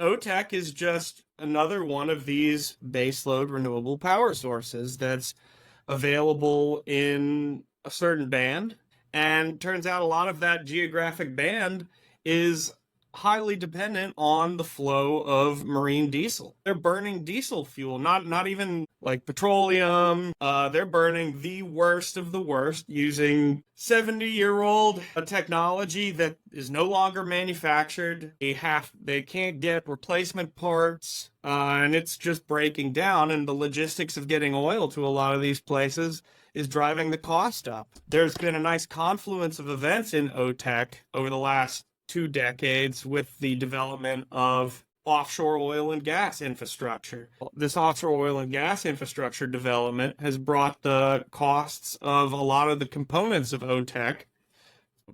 OTEC is just another one of these baseload renewable power sources that's available in a certain band. And turns out a lot of that geographic band is highly dependent on the flow of marine diesel. They're burning diesel fuel, not even like petroleum. They're burning the worst of the worst using 70-year-old technology that is no longer manufactured. They can't get replacement parts, and it's just breaking down. And the logistics of getting oil to a lot of these places is driving the cost up. There's been a nice confluence of events in OTEC over the last 2 decades with the development of offshore oil and gas infrastructure. This offshore oil and gas infrastructure development has brought the costs of a lot of the components of OTEC,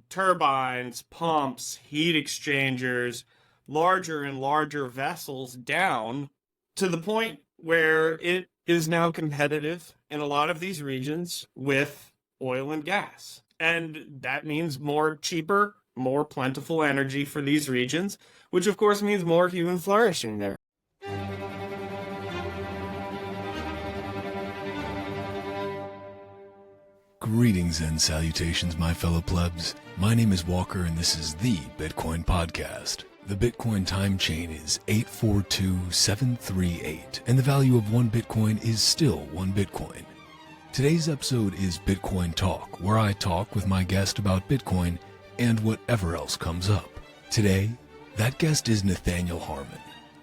turbines, pumps, heat exchangers, larger and larger vessels down to the point where it is now competitive in a lot of these regions with oil and gas. And that means cheaper, more plentiful energy for these regions, which of course means more human flourishing there. Greetings and salutations, my fellow plebs. My name is Walker, and this is the Bitcoin Podcast. The Bitcoin time chain is 842738, and the value of 1 Bitcoin is still 1 Bitcoin. Today's episode is Bitcoin Talk, where I talk with my guest about Bitcoin and whatever else comes up. Today, that guest is Nathaniel Harmon.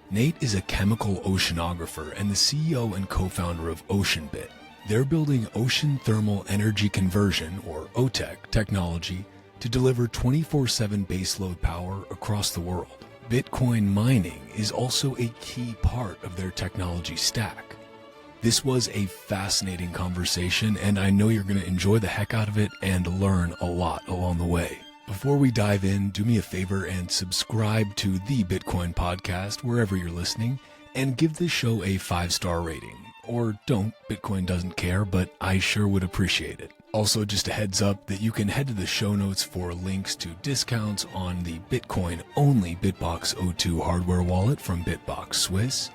Nate is a chemical oceanographer and the CEO and co-founder of OceanBit. They're building ocean thermal energy conversion, or OTEC, technology to deliver 24/7 baseload power across the world. Bitcoin mining is also a key part of their technology stack. This was a fascinating conversation, and I know you're going to enjoy the heck out of it and learn a lot along the way. Before we dive in, do me a favor and subscribe to the Bitcoin Podcast wherever you're listening, and give this show a 5-star rating. Or don't, Bitcoin doesn't care, but I sure would appreciate it. Also, just a heads up that you can head to the show notes for links to discounts on the Bitcoin-only Bitbox O2 hardware wallet from Bitbox Swiss,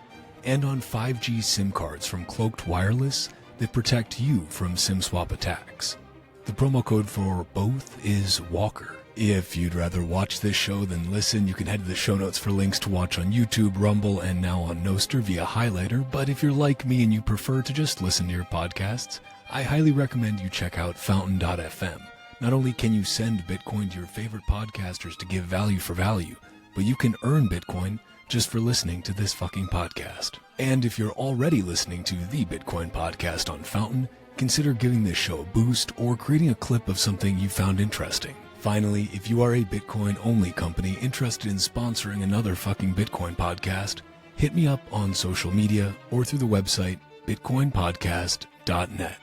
and on 5G SIM cards from Cloaked Wireless that protect you from SIM swap attacks. The promo code for both is Walker. If you'd rather watch this show than listen, you can head to the show notes for links to watch on YouTube, Rumble, and now on Nostr via Highlighter. But if you're like me and you prefer to just listen to your podcasts, I highly recommend you check out fountain.fm. Not only can you send Bitcoin to your favorite podcasters to give value for value, but you can earn Bitcoin just for listening to this fucking podcast. And if you're already listening to the Bitcoin Podcast on Fountain, consider giving this show a boost or creating a clip of something you found interesting. Finally, if you are a Bitcoin-only company interested in sponsoring another fucking Bitcoin podcast, hit me up on social media or through the website bitcoinpodcast.net.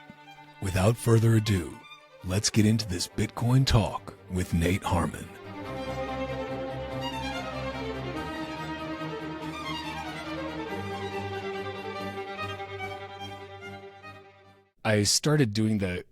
Without further ado, let's get into this Bitcoin talk with Nate Harmon. I started doing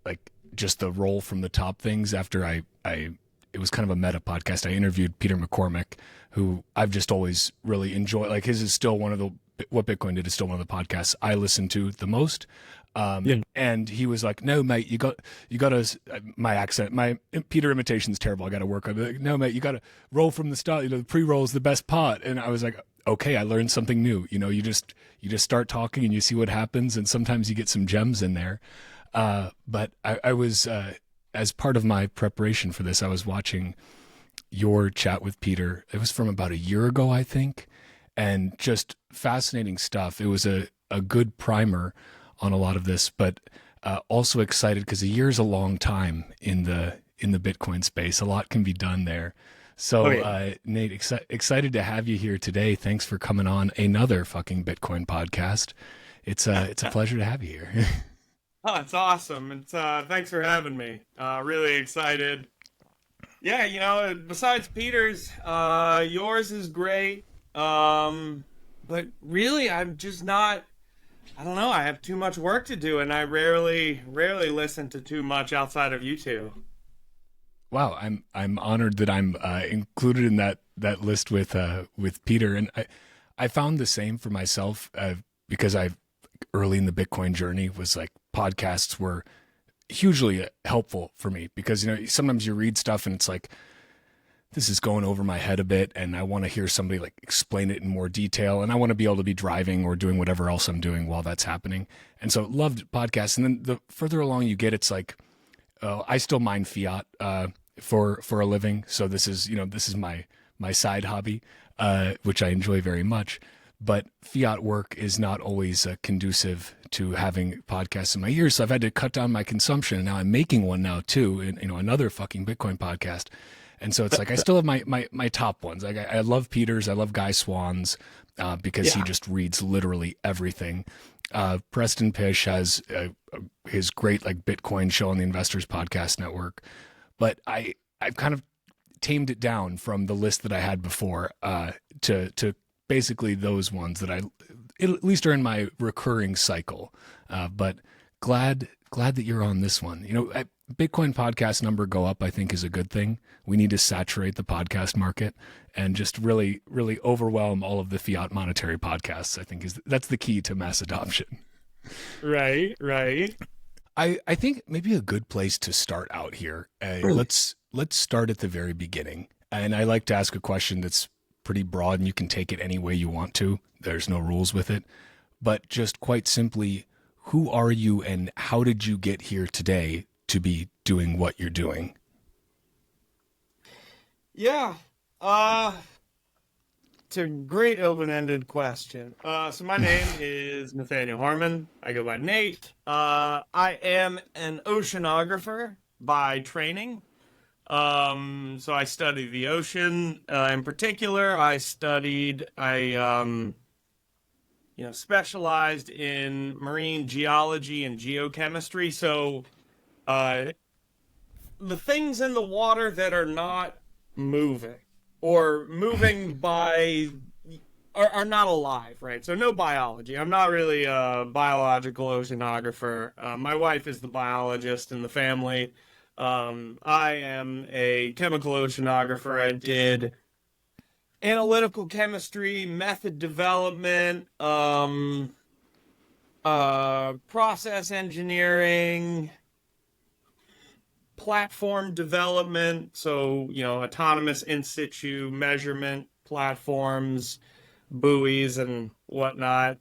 just the roll from the top things after it was kind of a meta podcast. I interviewed Peter McCormick, who I've just always really enjoyed. Like, his is still What Bitcoin Did is still one of the podcasts I listen to the most. And he was like, "No, mate, you got to." My accent, my Peter imitation is terrible. I got to work on it. Like, "No, mate, you got to roll from the start. The pre-roll is the best part." And I was like, "Okay, I learned something new." You just start talking and you see what happens, and sometimes you get some gems in there. But I was, as part of my preparation for this, I was watching your chat with Peter. It was from about a year ago, I think, and just fascinating stuff. It was a good primer on a lot of this, but also excited because a year is a long time in the Bitcoin space. A lot can be done there. So, Nate, excited to have you here today. Thanks for coming on another fucking Bitcoin podcast. It's a pleasure to have you here. Oh, it's awesome. It's thanks for having me. Really excited. Yeah, besides Peter's, yours is great. But really, I'm just not. I don't know. I have too much work to do, and I rarely listen to too much outside of you two. Wow, I'm honored that I'm included in that list with Peter, and I found the same for myself because I early in the Bitcoin journey was like podcasts were hugely helpful for me because, sometimes you read stuff and it's like, this is going over my head a bit and I want to hear somebody like explain it in more detail and I want to be able to be driving or doing whatever else I'm doing while that's happening. And so loved podcasts. And then the further along you get, it's like, I still mine fiat for a living. So this is my side hobby, which I enjoy very much. But fiat work is not always conducive to having podcasts in my ears. So I've had to cut down my consumption. And now I'm making one now too, and another fucking Bitcoin podcast. And so it's like I still have my top ones. Like I love Peter's, I love Guy Swan's because he just reads literally everything. Preston Pish has his great like Bitcoin show on the Investors Podcast Network, but I've kind of tamed it down from the list that I had before to basically those ones that I at least are in my recurring cycle. But glad that you're on this one. Bitcoin podcast number go up, I think, is a good thing. We need to saturate the podcast market and just really, really overwhelm all of the fiat monetary podcasts. I think that's the key to mass adoption. Right. I think maybe a good place to start out here. Let's start at the very beginning. And I like to ask a question that's pretty broad and you can take it any way you want to. There's no rules with it. But just quite simply, who are you and how did you get here today to be doing what you're doing? Yeah. It's a great open-ended question. So my name is Nathaniel Harmon. I go by Nate. I am an oceanographer by training. So I study the ocean. In particular, I specialized in marine geology and geochemistry. So the things in the water that are not moving or moving by are not alive, right? So no biology. I'm not really a biological oceanographer. My wife is the biologist in the family. I am a chemical oceanographer. I did analytical chemistry, method development, process engineering, platform development, so, autonomous in situ measurement platforms, buoys and whatnot.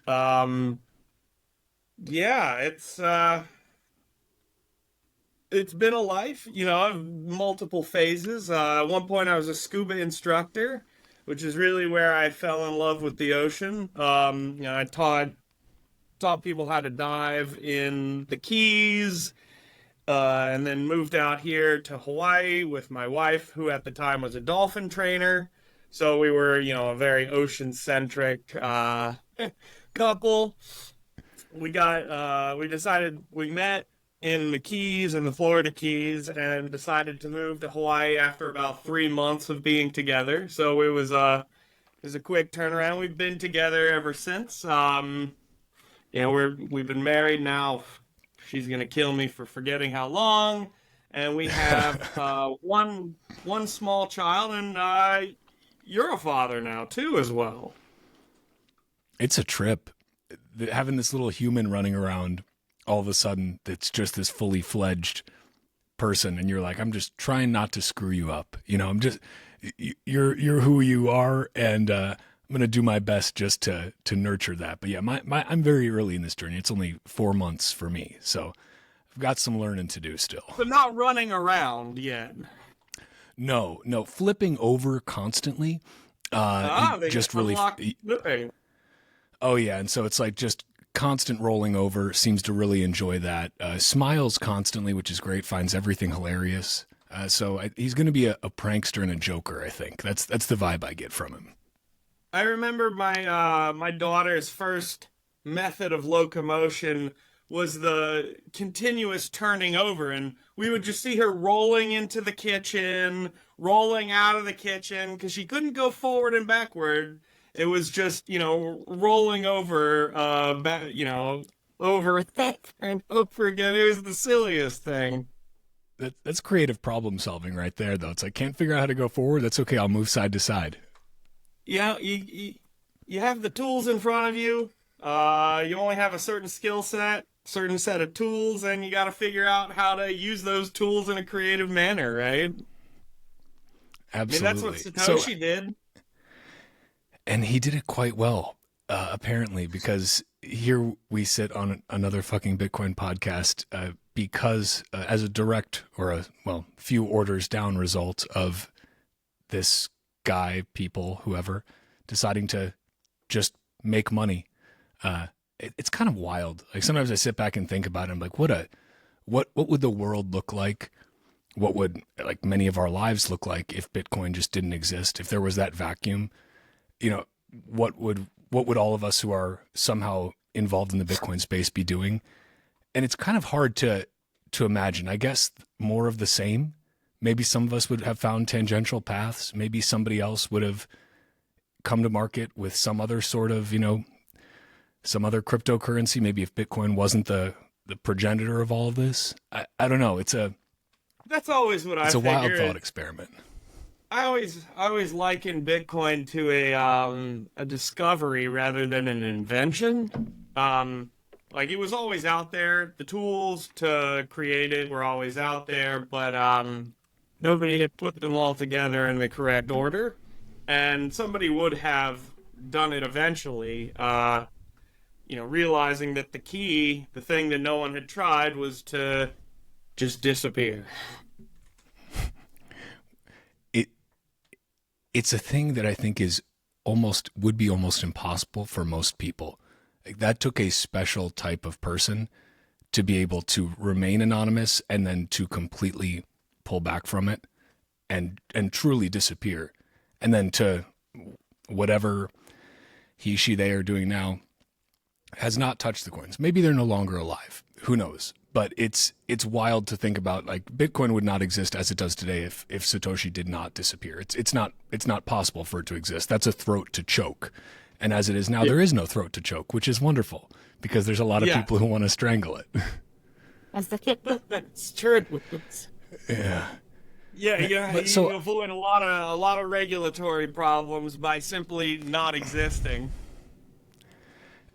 It's been a life, multiple phases. At one point I was a scuba instructor, which is really where I fell in love with the ocean. I taught people how to dive in the Keys, and then moved out here to Hawaii with my wife, who at the time was a dolphin trainer. So we were, a very ocean-centric couple. We met in the Keys, in the Florida Keys, and decided to move to Hawaii after about 3 months of being together. So it was a quick turnaround. We've been together ever since. We've been married now. She's gonna kill me for forgetting how long, and we have one small child, and you're a father now too, as well. It's a trip having this little human running around. All of a sudden, it's just this fully fledged person, and you're like, I'm just trying not to screw you up. You're who you are, and I'm gonna do my best just to nurture that. But yeah, I'm very early in this journey. It's only 4 months for me, so I've got some learning to do still. But not running around yet. No, flipping over constantly. Just really. Oh yeah, and so it's like just constant rolling over. Seems to really enjoy that. Smiles constantly, which is great. Finds everything hilarious. So he's going to be a prankster and a joker. I think that's the vibe I get from him. I remember my daughter's first method of locomotion was the continuous turning over, and we would just see her rolling into the kitchen, rolling out of the kitchen, because she couldn't go forward and backward. It was just, rolling over, over and over again. It was the silliest thing. That's creative problem solving right there, though. It's like, can't figure out how to go forward. That's okay. I'll move side to side. Yeah, you you have the tools in front of you. You only have a certain skill set, certain set of tools, and you got to figure out how to use those tools in a creative manner, right? Absolutely. I mean, that's what Satoshi did. And he did it quite well, apparently, because here we sit on another fucking Bitcoin podcast because as a direct or few orders down result of this guy, people, whoever, deciding to just make money. It's kind of wild. Like sometimes I sit back and think about it. I'm like, what would the world look like? What would like many of our lives look like if Bitcoin just didn't exist? If there was that vacuum, what would all of us who are somehow involved in the Bitcoin space be doing? And it's kind of hard to imagine. I guess more of the same. Maybe some of us would have found tangential paths. Maybe somebody else would have come to market with some other sort of, some other cryptocurrency. Maybe if Bitcoin wasn't the progenitor of all of this. I don't know. That's always what I It's a figure. wild thought experiment. I always liken Bitcoin to a discovery rather than an invention. Like it was always out there. The tools to create it were always out there, but nobody had put them all together in the correct order. And somebody would have done it eventually, realizing that the thing that no one had tried, was to just disappear. It's a thing that I think would be almost impossible for most people. Like that took a special type of person to be able to remain anonymous and then to completely pull back from it and truly disappear. And then to whatever he, she, they are doing now has not touched the coins. Maybe they're no longer alive. Who knows? But it's wild to think about. Like Bitcoin would not exist as it does today if Satoshi did not disappear. It's not possible for it to exist. That's a throat to choke. And as it is now, there is no throat to choke, which is wonderful because there's a lot of people who want to strangle it. That's true. Yeah. Yeah, you avoid a lot of regulatory problems by simply not existing.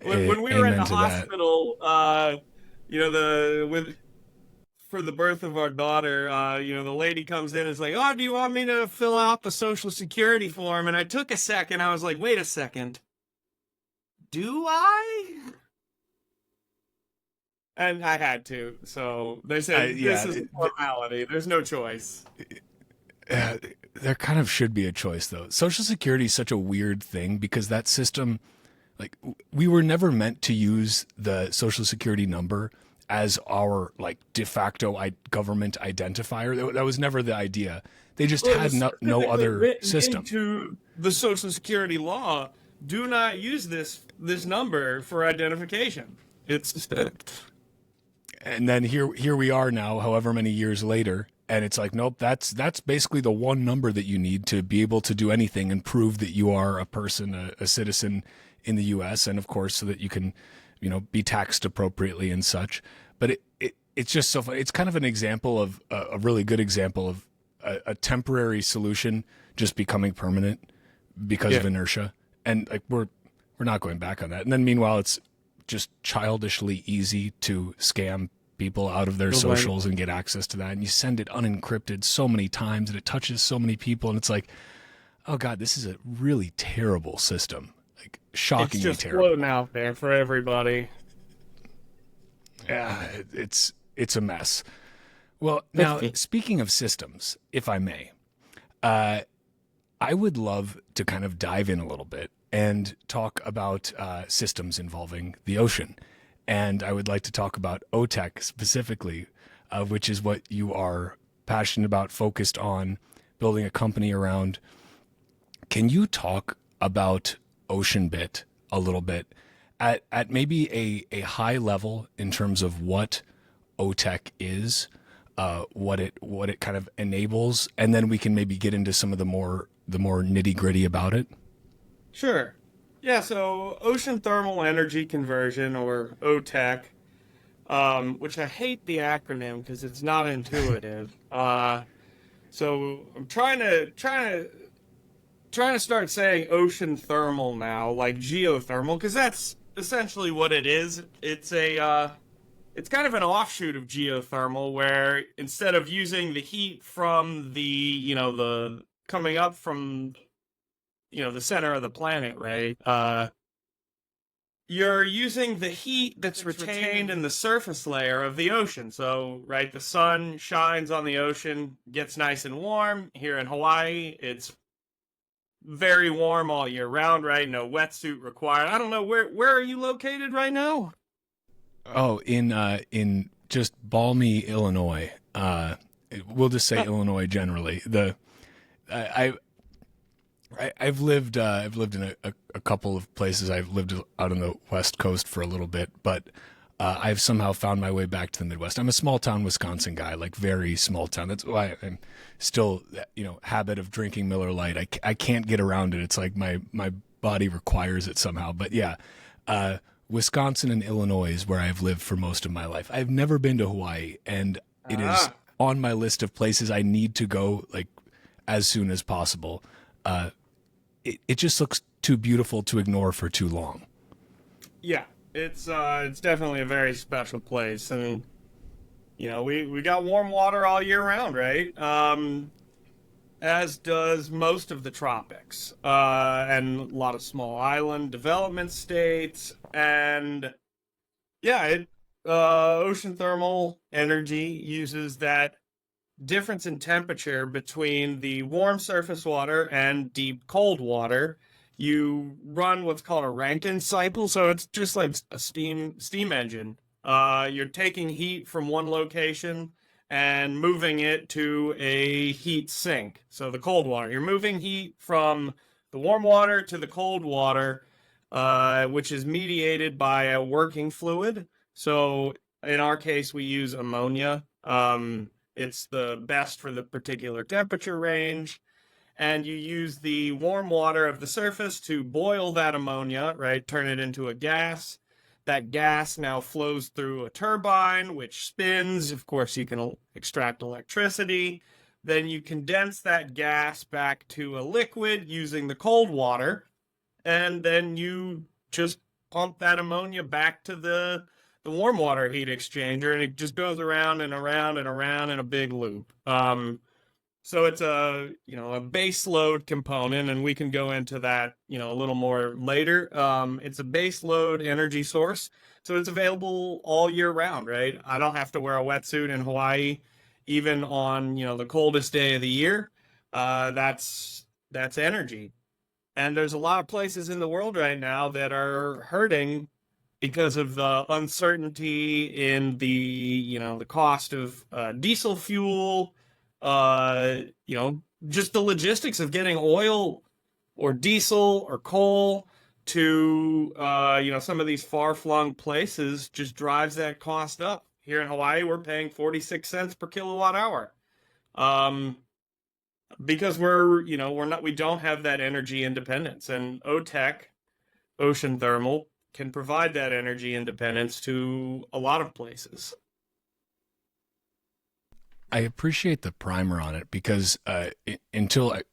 When we were in the hospital, for the birth of our daughter, the lady comes in and is like, "Oh, do you want me to fill out the Social Security form?" And I took a second. I was like, "Wait a second. Do I?" And I had to. So they said, this is a formality. There's no choice. There kind of should be a choice, though. Social Security is such a weird thing because that system, like, we were never meant to use the Social Security number as our, like, de facto government identifier. That was never the idea. They just had no other system. Into the Social Security law, do not use this number for identification. It's and then here we are now, however many years later, and it's like, nope, that's basically the one number that you need to be able to do anything and prove that you are a person, a citizen in the U.S., and of course so that you can, be taxed appropriately and such. But it's just so funny. It's kind of an example of a really good example of a temporary solution just becoming permanent because of inertia. And like we're not going back on that. And then meanwhile, it's just childishly easy to scam people out of their socials and get access to that. And you send it unencrypted so many times and it touches so many people. And it's like, oh God, this is a really terrible system. Like shockingly terrible. It's just floating out there for everybody. Yeah, it's a mess. Well, now speaking of systems, if I may, I would love to kind of dive in a little bit and talk about systems involving the ocean. And I would like to talk about OTEC specifically, which is what you are passionate about, focused on building a company around. Can you talk about OceanBit a little bit at maybe a high level in terms of what OTEC is, what it kind of enables, and then we can maybe get into some of the more nitty-gritty about it? Sure. Yeah, so Ocean Thermal Energy Conversion, or OTEC, which I hate the acronym because it's not intuitive. So I'm trying to trying to start saying ocean thermal now, like geothermal, because that's essentially what it is. It's kind of an offshoot of geothermal, where instead of using the heat from the coming up from the center of the planet, right? You're using the heat that's retained in the surface layer of the ocean. So, right, the sun shines on the ocean, gets nice and warm. Here in Hawaii, it's very warm all year round, right? No wetsuit required. I don't know where are you located right now? Oh, in just balmy Illinois. We'll just say Illinois generally. I, I've lived in a couple of places. I've lived out on the West Coast for a little bit, but I've somehow found my way back to the Midwest. I'm a small town Wisconsin guy, like very small town. That's why I'm still, habit of drinking Miller Lite. I can't get around it. It's like my body requires it somehow. But yeah, Wisconsin and Illinois is where I've lived for most of my life. I've never been to Hawaii, and it is on my list of places I need to go, like, as soon as possible. It just looks too beautiful to ignore for too long. Yeah, it's definitely a very special place, and we got warm water all year round, right? As does most of the tropics, and a lot of small island development states, and yeah, ocean thermal energy uses that difference in temperature between the warm surface water and deep cold water. You run what's called a Ranken cycle, so it's just like a steam engine. You're taking heat from one location and moving it to a heat sink. So the cold water, you're moving heat from the warm water to the cold water, which is mediated by a working fluid. So in our case, we use ammonia. It's the best for the particular temperature range. And you use the warm water of the surface to boil that ammonia, right? Turn it into a gas. That gas now flows through a turbine, which spins. Of course, you can extract electricity. Then you condense that gas back to a liquid using the cold water. And then you just pump that ammonia back to the warm water heat exchanger, and it just goes around and around and around in a big loop. So it's a base load component, and we can go into that a little more later. It's a base load energy source, so it's available all year round, right? I don't have to wear a wetsuit in Hawaii, even on the coldest day of the year. That's energy, and there's a lot of places in the world right now that are hurting because of the uncertainty in the cost of diesel fuel, just the logistics of getting oil or diesel or coal to some of these far-flung places just drives that cost up. Here in Hawaii, we're paying 46 cents per kilowatt hour. Because we don't have that energy independence, and OTEC, ocean thermal, can provide that energy independence to a lot of places. I appreciate the primer on it because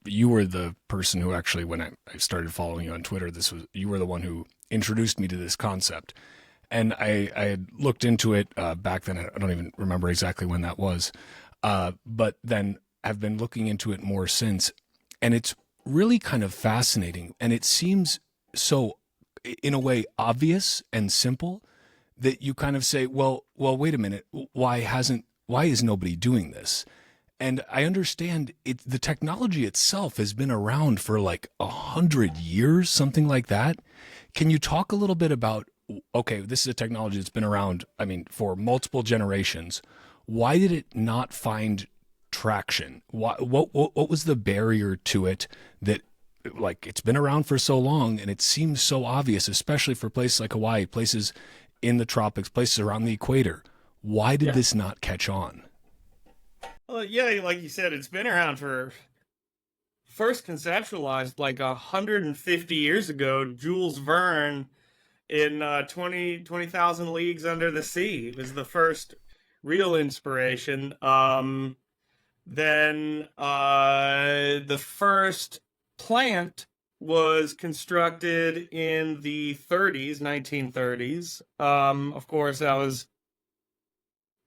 you were the person who actually, when I started following you on Twitter, you were the one who introduced me to this concept. And I had looked into it back then. I don't even remember exactly when that was. But then I've been looking into it more since. And it's really kind of fascinating. And it seems so, in a way, obvious and simple that you kind of say, well, wait a minute. Why is nobody doing this? And I understand the technology itself has been around for like 100 years, something like that. Can you talk a little bit about, okay, this is a technology that's been around, for multiple generations. Why did it not find traction? What was the barrier to it that, like, it's been around for so long and it seems so obvious, especially for places like Hawaii, places in the tropics, places around the equator? Why did this not catch on? Well, yeah, like you said, it's been around for first conceptualized like 150 years ago. Jules Verne in 20,000 Leagues Under the Sea was the first real inspiration. Then the first plant was constructed in the 30s, 1930s. Of course, that was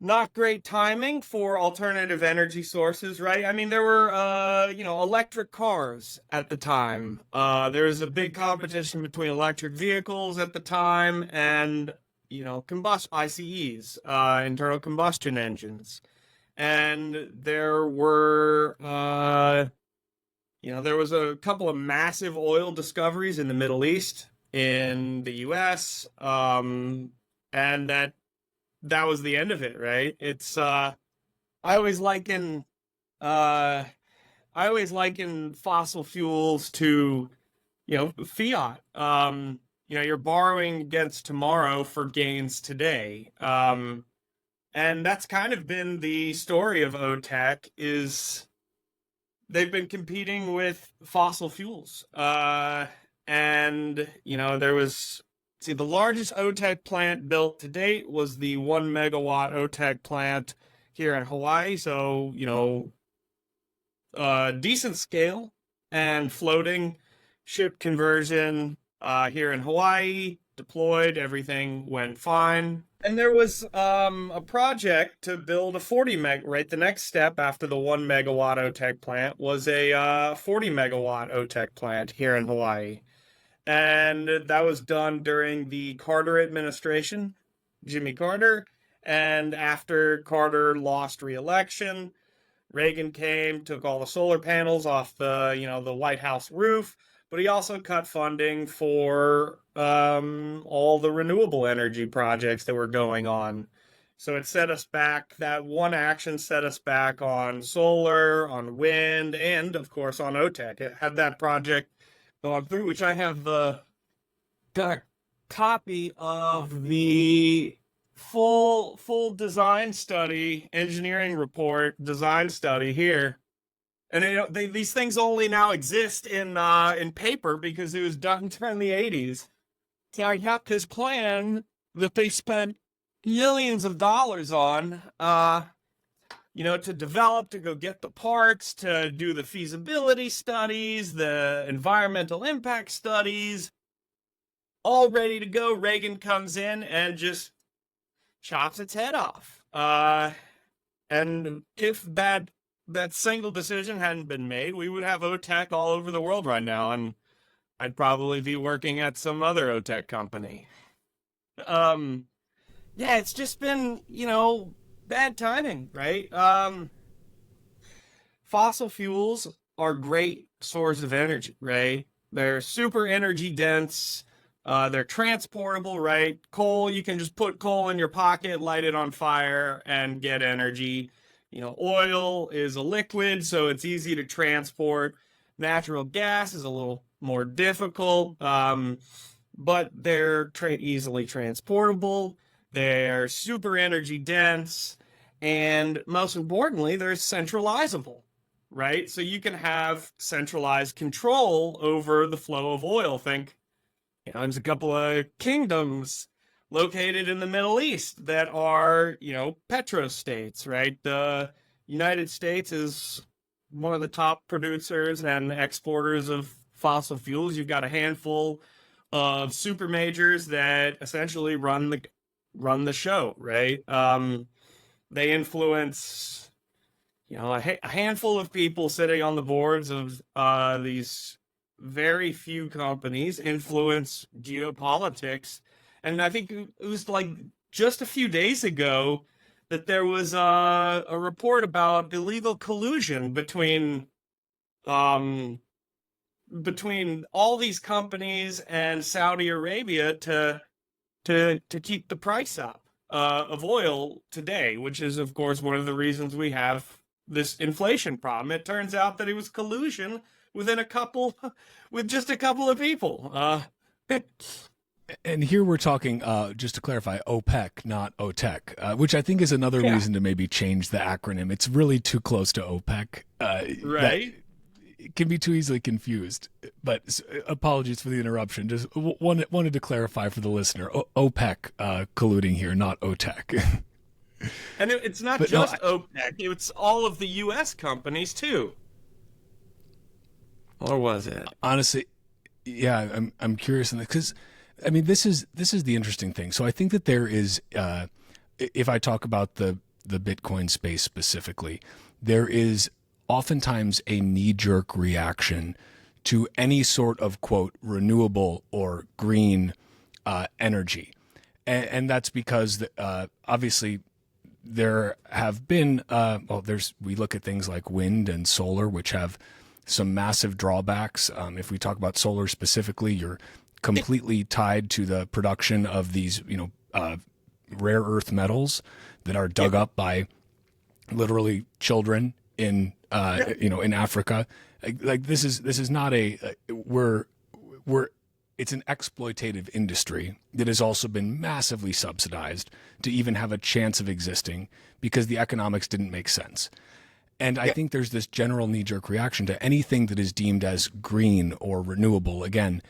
not great timing for alternative energy sources, right? I mean, there were, electric cars at the time. There was a big competition between electric vehicles at the time and, ICEs, internal combustion engines. And there was a couple of massive oil discoveries in the Middle East, in the US, and that was the end of it, right? I always liken uh I always liken fossil fuels to, fiat. You're borrowing against tomorrow for gains today. And that's kind of been the story of OTEC is they've been competing with fossil fuels. And, the largest OTEC plant built to date was the 1 megawatt OTEC plant here in Hawaii. So, decent scale and floating ship conversion here in Hawaii, deployed, everything went fine. And there was a project to build a 40 meg, right? The next step after the 1 megawatt OTEC plant was a 40 megawatt OTEC plant here in Hawaii. And that was done during the Carter administration, Jimmy Carter. And after Carter lost re-election, Reagan came, took all the solar panels off the White House roof, but he also cut funding for all the renewable energy projects that were going on. So it set us back, that one action set us back on solar, on wind, and of course on OTEC. It had that project gone through, which I have got a copy of the full design study, engineering report, design study here. And these things only now exist in paper because it was done during the 80s. So I have this plan that they spent millions of dollars on, to develop, to go get the parts, to do the feasibility studies, the environmental impact studies, all ready to go. Reagan comes in and just chops its head off. And if that single decision hadn't been made, we would have OTEC all over the world right now, and I'd probably be working at some other OTEC company. It's just been, bad timing, right? Fossil fuels are great source of energy, right? They're super energy dense. They're transportable, right? Coal, you can just put coal in your pocket, light it on fire, and get energy. Oil is a liquid, so it's easy to transport. Natural gas is a little more difficult, but they're easily transportable. They're super energy dense, and most importantly, they're centralizable, right? So you can have centralized control over the flow of oil. Think, there's a couple of kingdoms located in the Middle East that are, petrostates, right? The United States is one of the top producers and exporters of fossil fuels. You've got a handful of super majors that essentially run the show, right? They influence, a handful of people sitting on the boards of these very few companies influence geopolitics. And I think it was like just a few days ago that there was a report about illegal collusion between all these companies and Saudi Arabia to keep the price up of oil today, which is of course one of the reasons we have this inflation problem. It turns out that it was collusion with just a couple of people. And here we're talking, just to clarify, OPEC, not OTEC, which I think is another reason to maybe change the acronym. It's really too close to OPEC. Right. It can be too easily confused. But apologies for the interruption. Just wanted to clarify for the listener. OPEC colluding here, not OTEC. And it's not OPEC. It's all of the U.S. companies, too. Or was it? Honestly, yeah, I'm curious on that because, I mean, this is the interesting thing. So I think that there is, if I talk about the Bitcoin space specifically, there is oftentimes a knee-jerk reaction to any sort of quote renewable or green energy, and that's because obviously there have been we look at things like wind and solar, which have some massive drawbacks. If we talk about solar specifically, you're completely tied to the production of these rare earth metals that are dug up by literally children in in Africa. Like this is not we're it's an exploitative industry that has also been massively subsidized to even have a chance of existing because the economics didn't make sense. And I think there's this general knee-jerk reaction to anything that is deemed as green or renewable, again,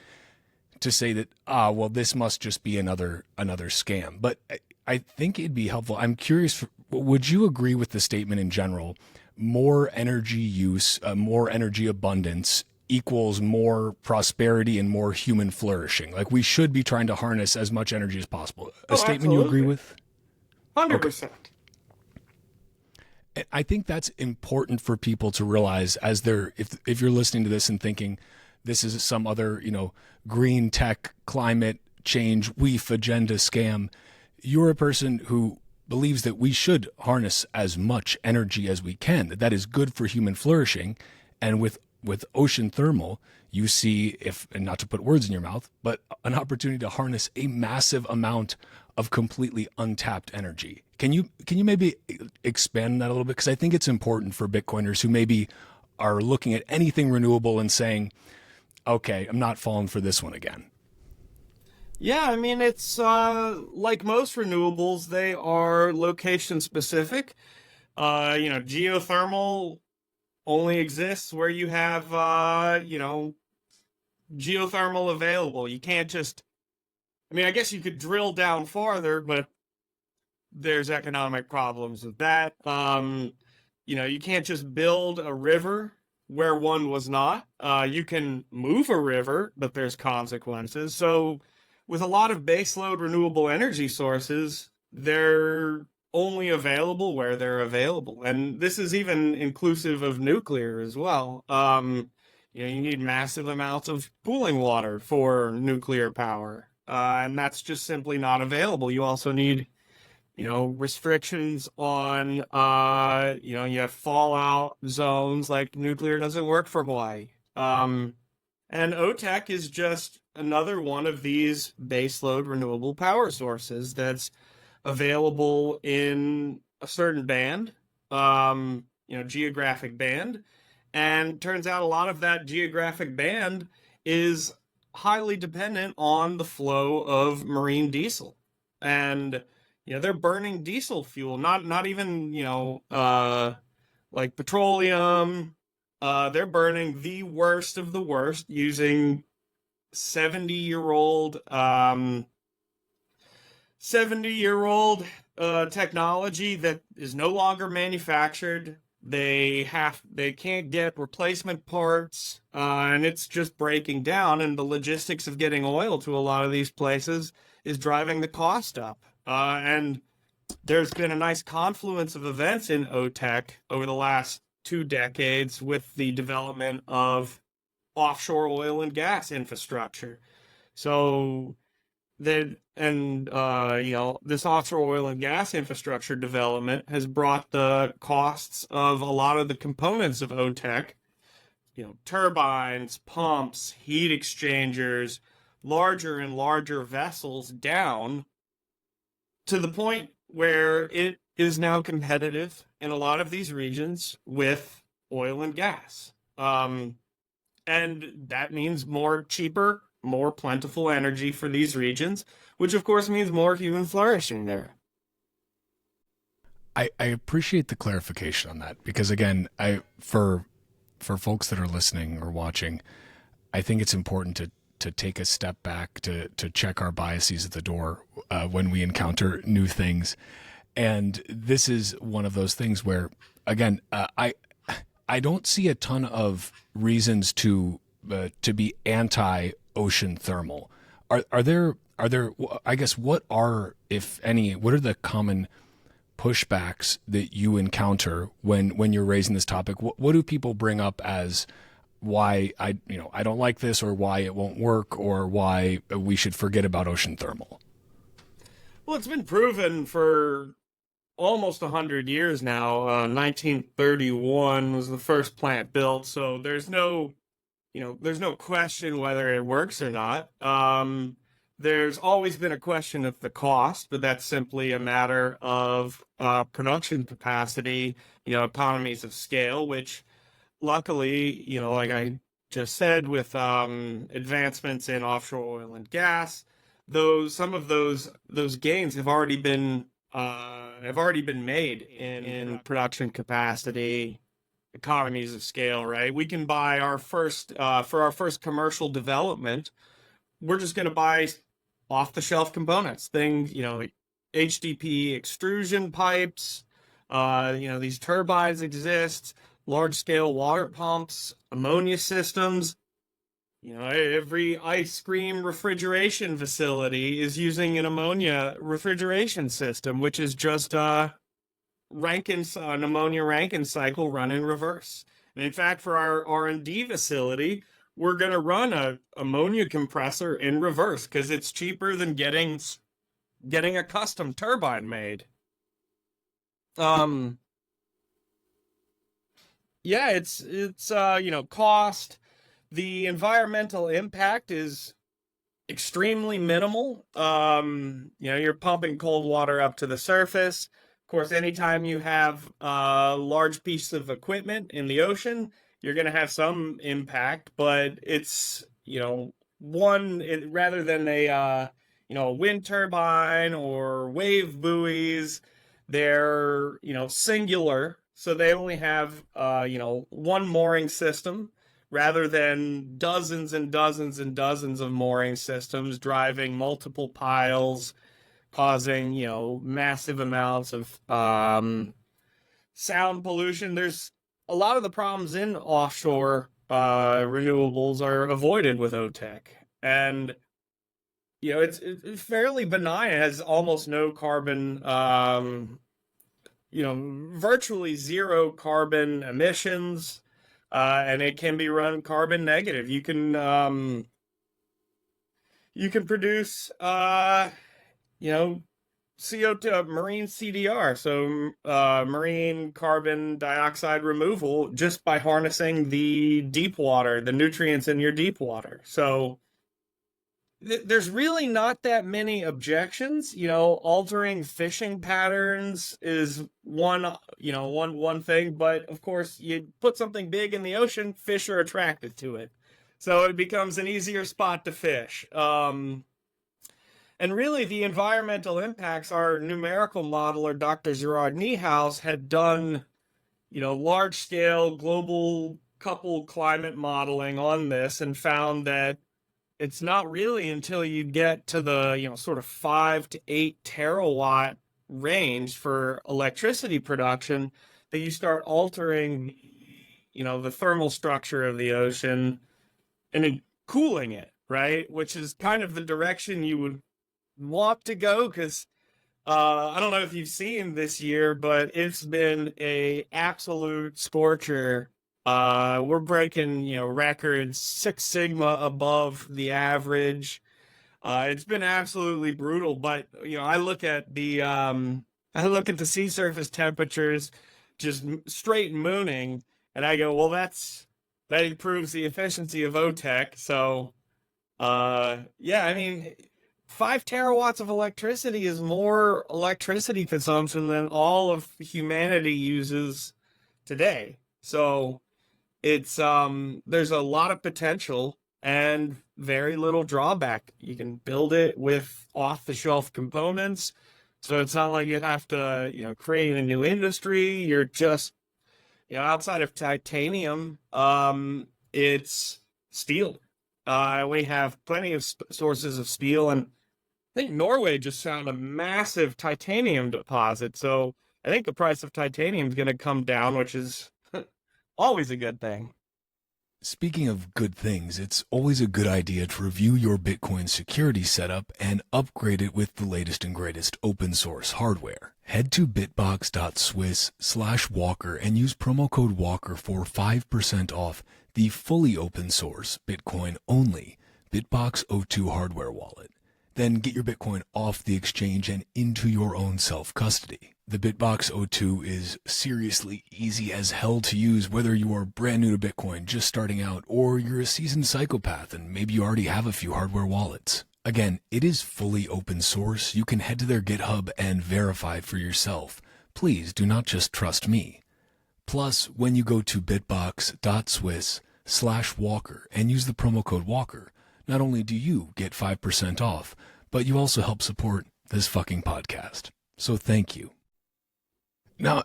to say that, well, this must just be another scam. But I think it'd be helpful. I'm curious, would you agree with the statement in general, more energy use, more energy abundance equals more prosperity and more human flourishing? Like we should be trying to harness as much energy as possible. A statement you agree with? 100%. I think that's important for people to realize as they're, if you're listening to this and thinking this is some other, green tech, climate change, WEF agenda scam, you're a person who believes that we should harness as much energy as we can, that is good for human flourishing. And with ocean thermal, you see, and not to put words in your mouth, but an opportunity to harness a massive amount of completely untapped energy. Can you maybe expand on that a little bit? Because I think it's important for Bitcoiners who maybe are looking at anything renewable and saying, okay, I'm not falling for this one again. Yeah, I mean, it's like most renewables, they are location specific. Geothermal only exists where you have, geothermal available. You can't just, I guess you could drill down farther, but there's economic problems with that. You can't just build a river where one was not. You can move a river, but there's consequences. So with a lot of baseload renewable energy sources, they're only available where they're available. And this is even inclusive of nuclear as well. You need massive amounts of cooling water for nuclear power. And that's just simply not available. You also need restrictions on, you have fallout zones, like nuclear doesn't work for Hawaii. And OTEC is just another one of these baseload renewable power sources that's available in a certain band, geographic band. And turns out a lot of that geographic band is highly dependent on the flow of marine diesel. And they're burning diesel fuel, not even, like petroleum. They're burning the worst of the worst using 70-year-old technology that is no longer manufactured. They can't get replacement parts, and it's just breaking down. And the logistics of getting oil to a lot of these places is driving the cost up. And there's been a nice confluence of events in OTEC over the last 2 decades with the development of offshore oil and gas infrastructure. So this offshore oil and gas infrastructure development has brought the costs of a lot of the components of OTEC, turbines, pumps, heat exchangers, larger and larger vessels down to the point where it is now competitive in a lot of these regions with oil and gas. And that means more cheaper, more plentiful energy for these regions, which of course means more human flourishing there. I appreciate the clarification on that because again, for folks that are listening or watching, I think it's important to take a step back to check our biases at the door when we encounter new things. And this is one of those things where, again, I don't see a ton of reasons to be anti ocean thermal. Are there? I guess what are, if any, what are the common pushbacks that you encounter when you're raising this topic? What do people bring up as why I don't like this, or why it won't work, or why we should forget about ocean thermal? Well, it's been proven for almost 100 years now. 1931 was the first plant built, so there's no question whether it works or not. There's always been a question of the cost, but that's simply a matter of production capacity, economies of scale, which luckily, like I just said, with advancements in offshore oil and gas, some of those gains have already been made in production capacity, economies of scale. Right, we can buy our first for our first commercial development. We're just going to buy off the shelf components, things, like HDP extrusion pipes. These turbines exist, large scale water pumps, ammonia systems. Every ice cream refrigeration facility is using an ammonia refrigeration system, which is just an ammonia Ranken cycle run in reverse. And in fact, for our R&D facility, we're going to run a ammonia compressor in reverse because it's cheaper than getting a custom turbine made. Yeah, it's cost. The environmental impact is extremely minimal. You're pumping cold water up to the surface. Of course, anytime you have a large piece of equipment in the ocean, you're going to have some impact, but it's, rather than a wind turbine or wave buoys, they're, singular. So they only have, one mooring system rather than dozens and dozens and dozens of mooring systems driving multiple piles, causing, massive amounts of sound pollution. There's a lot of the problems in offshore renewables are avoided with OTEC. And, it's fairly benign. It has almost no carbon, virtually zero carbon emissions. And it can be run carbon negative. You can produce, CO2, marine CDR, so marine carbon dioxide removal, just by harnessing the deep water, the nutrients in your deep water. So there's really not that many objections. Altering fishing patterns is one thing, but of course, you put something big in the ocean, fish are attracted to it, so it becomes an easier spot to fish. And really, the environmental impacts, our numerical modeler, Dr. Gerard Niehaus, had done, large-scale global coupled climate modeling on this and found that it's not really until you get to the, sort of 5 to 8 terawatt range for electricity production that you start altering, the thermal structure of the ocean and then cooling it, right? Which is kind of the direction you would want to go, because I don't know if you've seen this year, but it's been a absolute scorcher. We're breaking, records, 6 sigma above the average. It's been absolutely brutal, but I look at the sea surface temperatures just straight mooning, and I go, well, that improves the efficiency of OTEC. So, yeah, I mean, 5 terawatts of electricity is more electricity consumption than all of humanity uses today. So it's there's a lot of potential and very little drawback. You can build it with off-the-shelf components, so it's not like you have to, create a new industry. You're just, outside of titanium, it's steel. We have plenty of sources of steel, and I think Norway just found a massive titanium deposit. So I think the price of titanium is going to come down, which is always a good thing. Speaking of good things, it's always a good idea to review your Bitcoin security setup and upgrade it with the latest and greatest open source hardware. Head to bitbox.swiss/Walker and use promo code Walker for 5% off the fully open source Bitcoin only Bitbox O2 hardware wallet. Then get your Bitcoin off the exchange and into your own self-custody. The Bitbox O2 is seriously easy as hell to use, whether you are brand new to Bitcoin, just starting out, or you're a seasoned psychopath and maybe you already have a few hardware wallets. Again, it is fully open source. You can head to their GitHub and verify for yourself. Please do not just trust me. Plus, when you go to bitbox.swiss/Walker and use the promo code Walker, not only do you get 5% off, but you also help support this fucking podcast. So thank you. Now,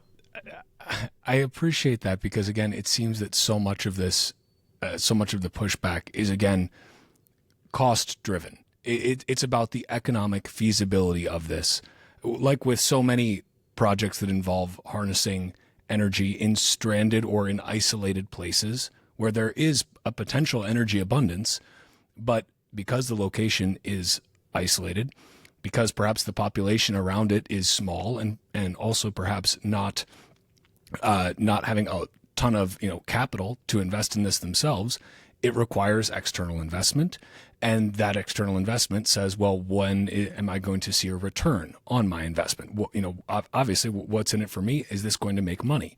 I appreciate that because, again, it seems that so much of this, so much of the pushback is, again, cost-driven. It's about the economic feasibility of this. Like with so many projects that involve harnessing energy in stranded or in isolated places where there is a potential energy abundance, but because the location is isolated, because perhaps the population around it is small and also perhaps not having a ton of capital to invest in this themselves, it requires external investment. And that external investment says, well, when am I going to see a return on my investment? Well, obviously, what's in it for me? Is this going to make money?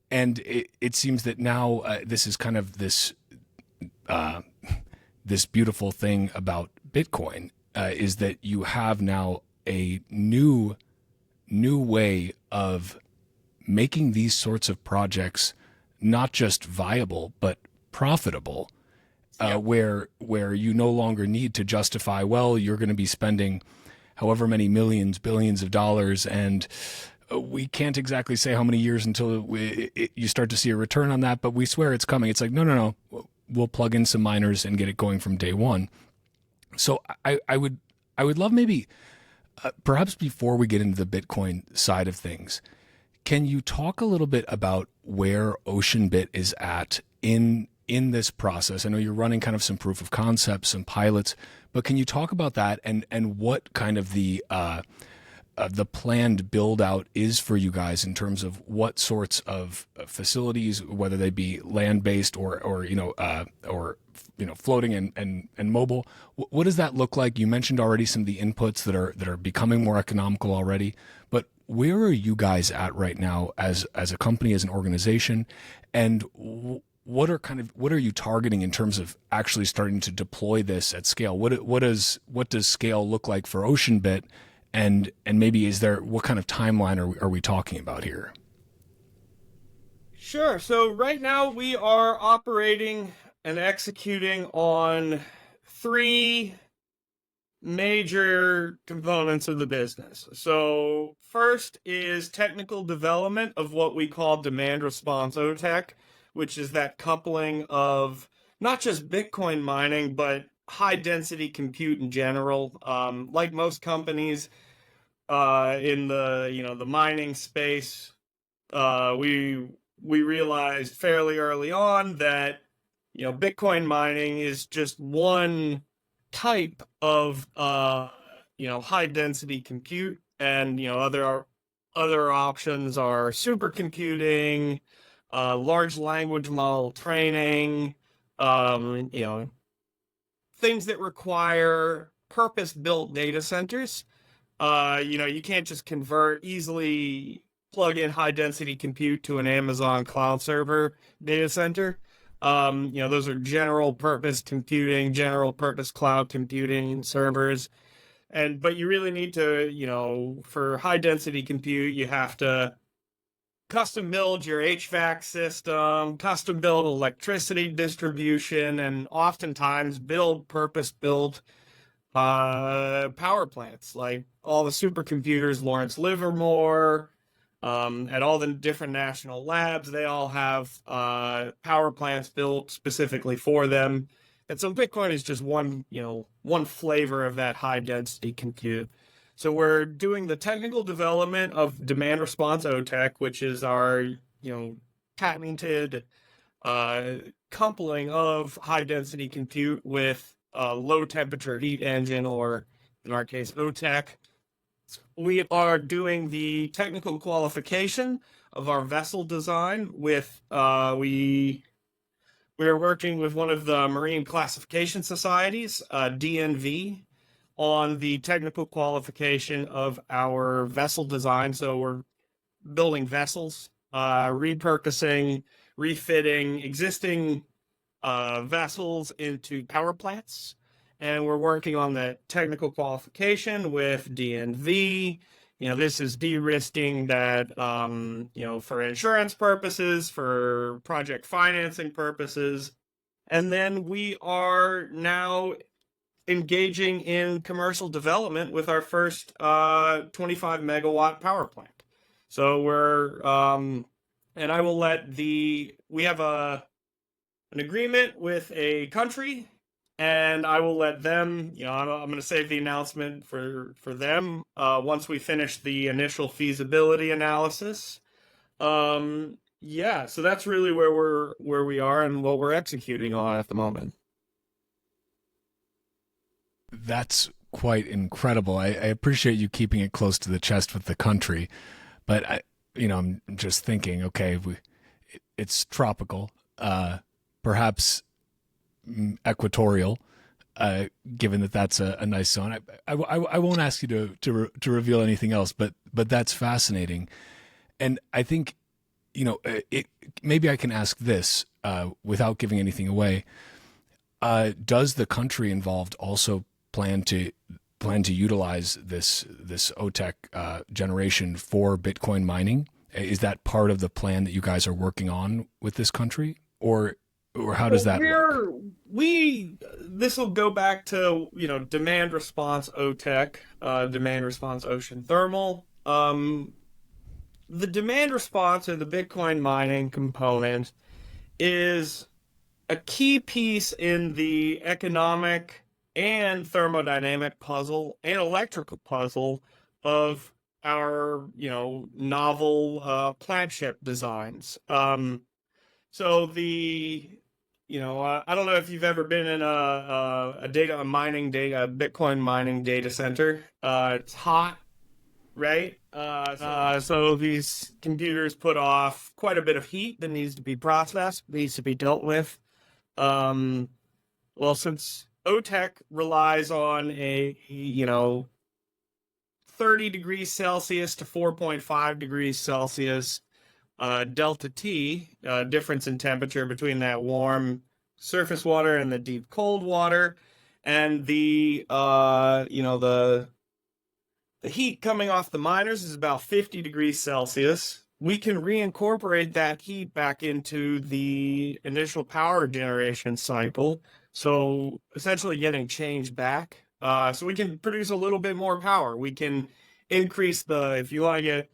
And it seems that now this is kind of this this beautiful thing about Bitcoin is that you have now a new way of making these sorts of projects not just viable but profitable, where you no longer need to justify, well, you're going to be spending however many millions, billions of dollars, and we can't exactly say how many years until you start to see a return on that, but we swear it's coming. It's like, no. We'll plug in some miners and get it going from day one. So I would love maybe perhaps before we get into the Bitcoin side of things, can you talk a little bit about where OceanBit is at in this process? I know you're running kind of some proof of concepts, some pilots, but can you talk about that and what kind of the planned build out is for you guys in terms of what sorts of facilities, whether they be land based or floating and mobile. What does that look like? You mentioned already some of the inputs that are becoming more economical already, but where are you guys at right now as a company, as an organization, and what are you targeting in terms of actually starting to deploy this at scale? What does scale look like for OceanBit? And maybe what kind of timeline are we talking about here? Sure. So right now we are operating and executing on 3 major components of the business. So first is technical development of what we call demand response OTEC, which is that coupling of not just Bitcoin mining, but high density compute in general. Like most companies in the mining space, we realized fairly early on that Bitcoin mining is just one type of high density compute, and other options are supercomputing, large language model training, things that require purpose-built data centers. You can't just easily plug in high density compute to an Amazon cloud server data center. Those are general purpose computing, general purpose cloud computing servers. But you really need to, for high density compute, you have to custom build your HVAC system, custom build electricity distribution, and oftentimes build purpose-built power plants. Like all the supercomputers, Lawrence Livermore, at all the different national labs, they all have power plants built specifically for them. And so Bitcoin is just one flavor of that high density compute. So we're doing the technical development of demand response OTEC, which is our patented coupling of high density compute with low temperature heat engine, or in our case, OTEC. We are doing the technical qualification of our vessel design with we are working with one of the marine classification societies, DNV, on the technical qualification of our vessel design. So we're building vessels, repurposing, refitting existing vessels into power plants. And we're working on the technical qualification with DNV. This is de-risking that, for insurance purposes, for project financing purposes. And then we are now engaging in commercial development with our first 25 megawatt power plant. So we're, and I will we have an agreement with a country, and I will let them, I'm going to save the announcement for them once we finish the initial feasibility analysis. So that's really where we are and what we're executing on at the moment. That's quite incredible. I appreciate you keeping it close to the chest with the country, but I'm just thinking, okay, it's tropical, perhaps equatorial, given that that's a nice zone. I won't ask you to reveal anything else, but that's fascinating. And I think, maybe I can ask this without giving anything away. Does the country involved also plan to utilize this OTEC generation for Bitcoin mining? Is that part of the plan that you guys are working on with this country, or how does that work? This will go back to demand response OTEC, demand response ocean thermal. The demand response of the Bitcoin mining component is a key piece in the economic and thermodynamic puzzle and electrical puzzle of our, novel plant ship designs. So the, I don't know if you've ever been in a Bitcoin mining data center. It's hot, right? So these computers put off quite a bit of heat that needs to be processed, needs to be dealt with. Well, since OTEC relies on a, 30 degrees Celsius to 4.5 degrees Celsius delta T, difference in temperature between that warm surface water and the deep cold water, and the heat coming off the miners is about 50 degrees Celsius. We can reincorporate that heat back into the initial power generation cycle, so essentially getting change back. So we can produce a little bit more power. We can increase if you want to get,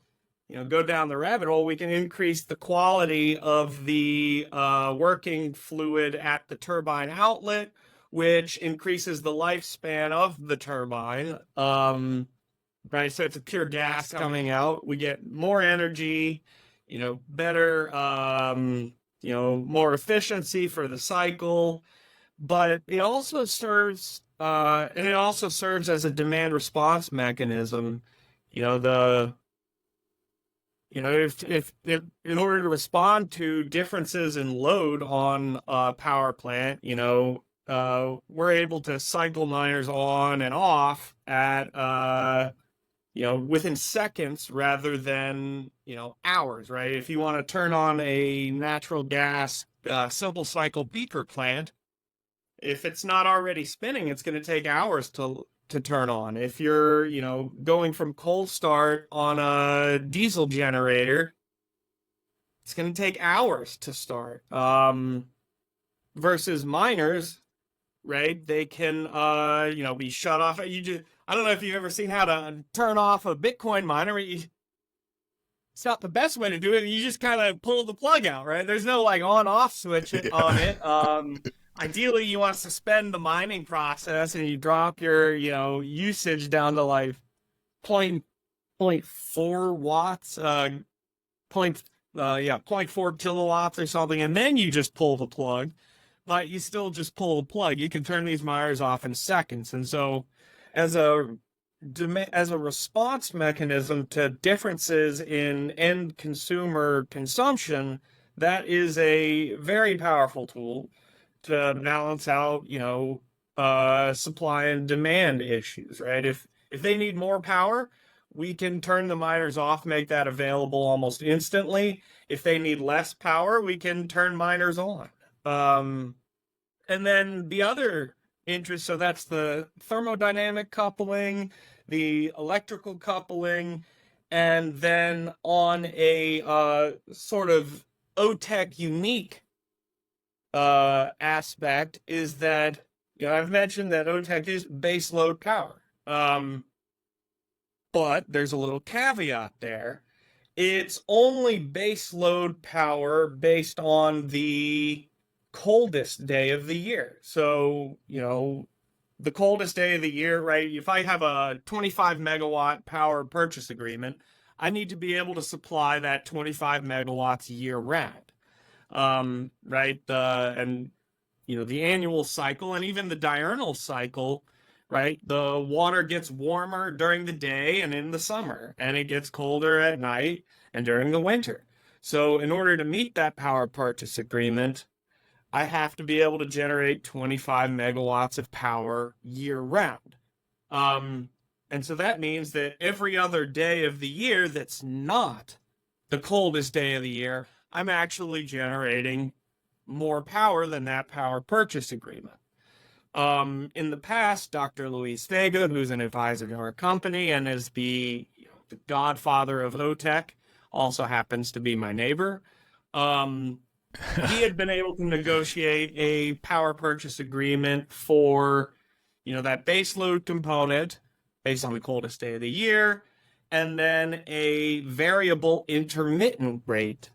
go down the rabbit hole, we can increase the quality of the working fluid at the turbine outlet, which increases the lifespan of the turbine. Right, so it's a pure gas coming out. We get more energy, better, more efficiency for the cycle. But it also serves, as a demand response mechanism. If in order to respond to differences in load on a power plant, we're able to cycle miners on and off at within seconds rather than, hours, right? If you want to turn on a natural gas simple cycle beaker plant, if it's not already spinning, it's going to take hours to turn on. If you're, going from cold start on a diesel generator, it's going to take hours to start. Versus miners, right? They can, be shut off. I don't know if you've ever seen how to turn off a Bitcoin miner. It's not the best way to do it. You just kind of pull the plug out, right? There's no on-off switch on it. Ideally, you want to suspend the mining process and you drop your, usage down to like 0.4 watts, zero point 0.4 kilowatts or something, and then you just pull the plug. But you still just pull the plug. You can turn these miners off in seconds. And so as a response mechanism to differences in end consumer consumption, that is a very powerful tool to balance out, supply and demand issues, right? If they need more power, we can turn the miners off, make that available almost instantly. If they need less power, we can turn miners on. And then the other interest, so that's the thermodynamic coupling, the electrical coupling, and then on a sort of OTEC unique aspect is that, I've mentioned that OTEC is baseload power. But there's a little caveat there. It's only baseload power based on the coldest day of the year. So, the coldest day of the year, right? If I have a 25 megawatt power purchase agreement, I need to be able to supply that 25 megawatts year round. Right? And, the annual cycle and even the diurnal cycle, right? The water gets warmer during the day and in the summer, and it gets colder at night and during the winter. So in order to meet that power purchase agreement, I have to be able to generate 25 megawatts of power year round. And so that means that every other day of the year that's not the coldest day of the year, I'm actually generating more power than that power purchase agreement. In the past, Dr. Luis Vega, who's an advisor to our company and is the godfather of OTEC, also happens to be my neighbor. He had been able to negotiate a power purchase agreement for, that baseload component based on the coldest day of the year, and then a variable intermittent rate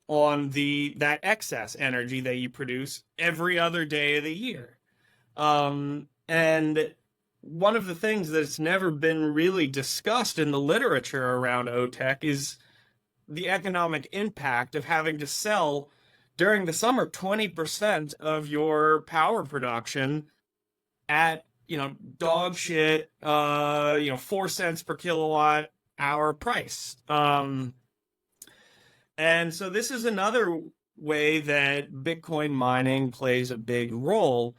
on that excess energy that you produce every other day of the year. And one of the things that's never been really discussed in the literature around OTEC is the economic impact of having to sell during the summer 20% of your power production at, dog shit, 4 cents per kilowatt hour price. And so this is another way that Bitcoin mining plays a big role,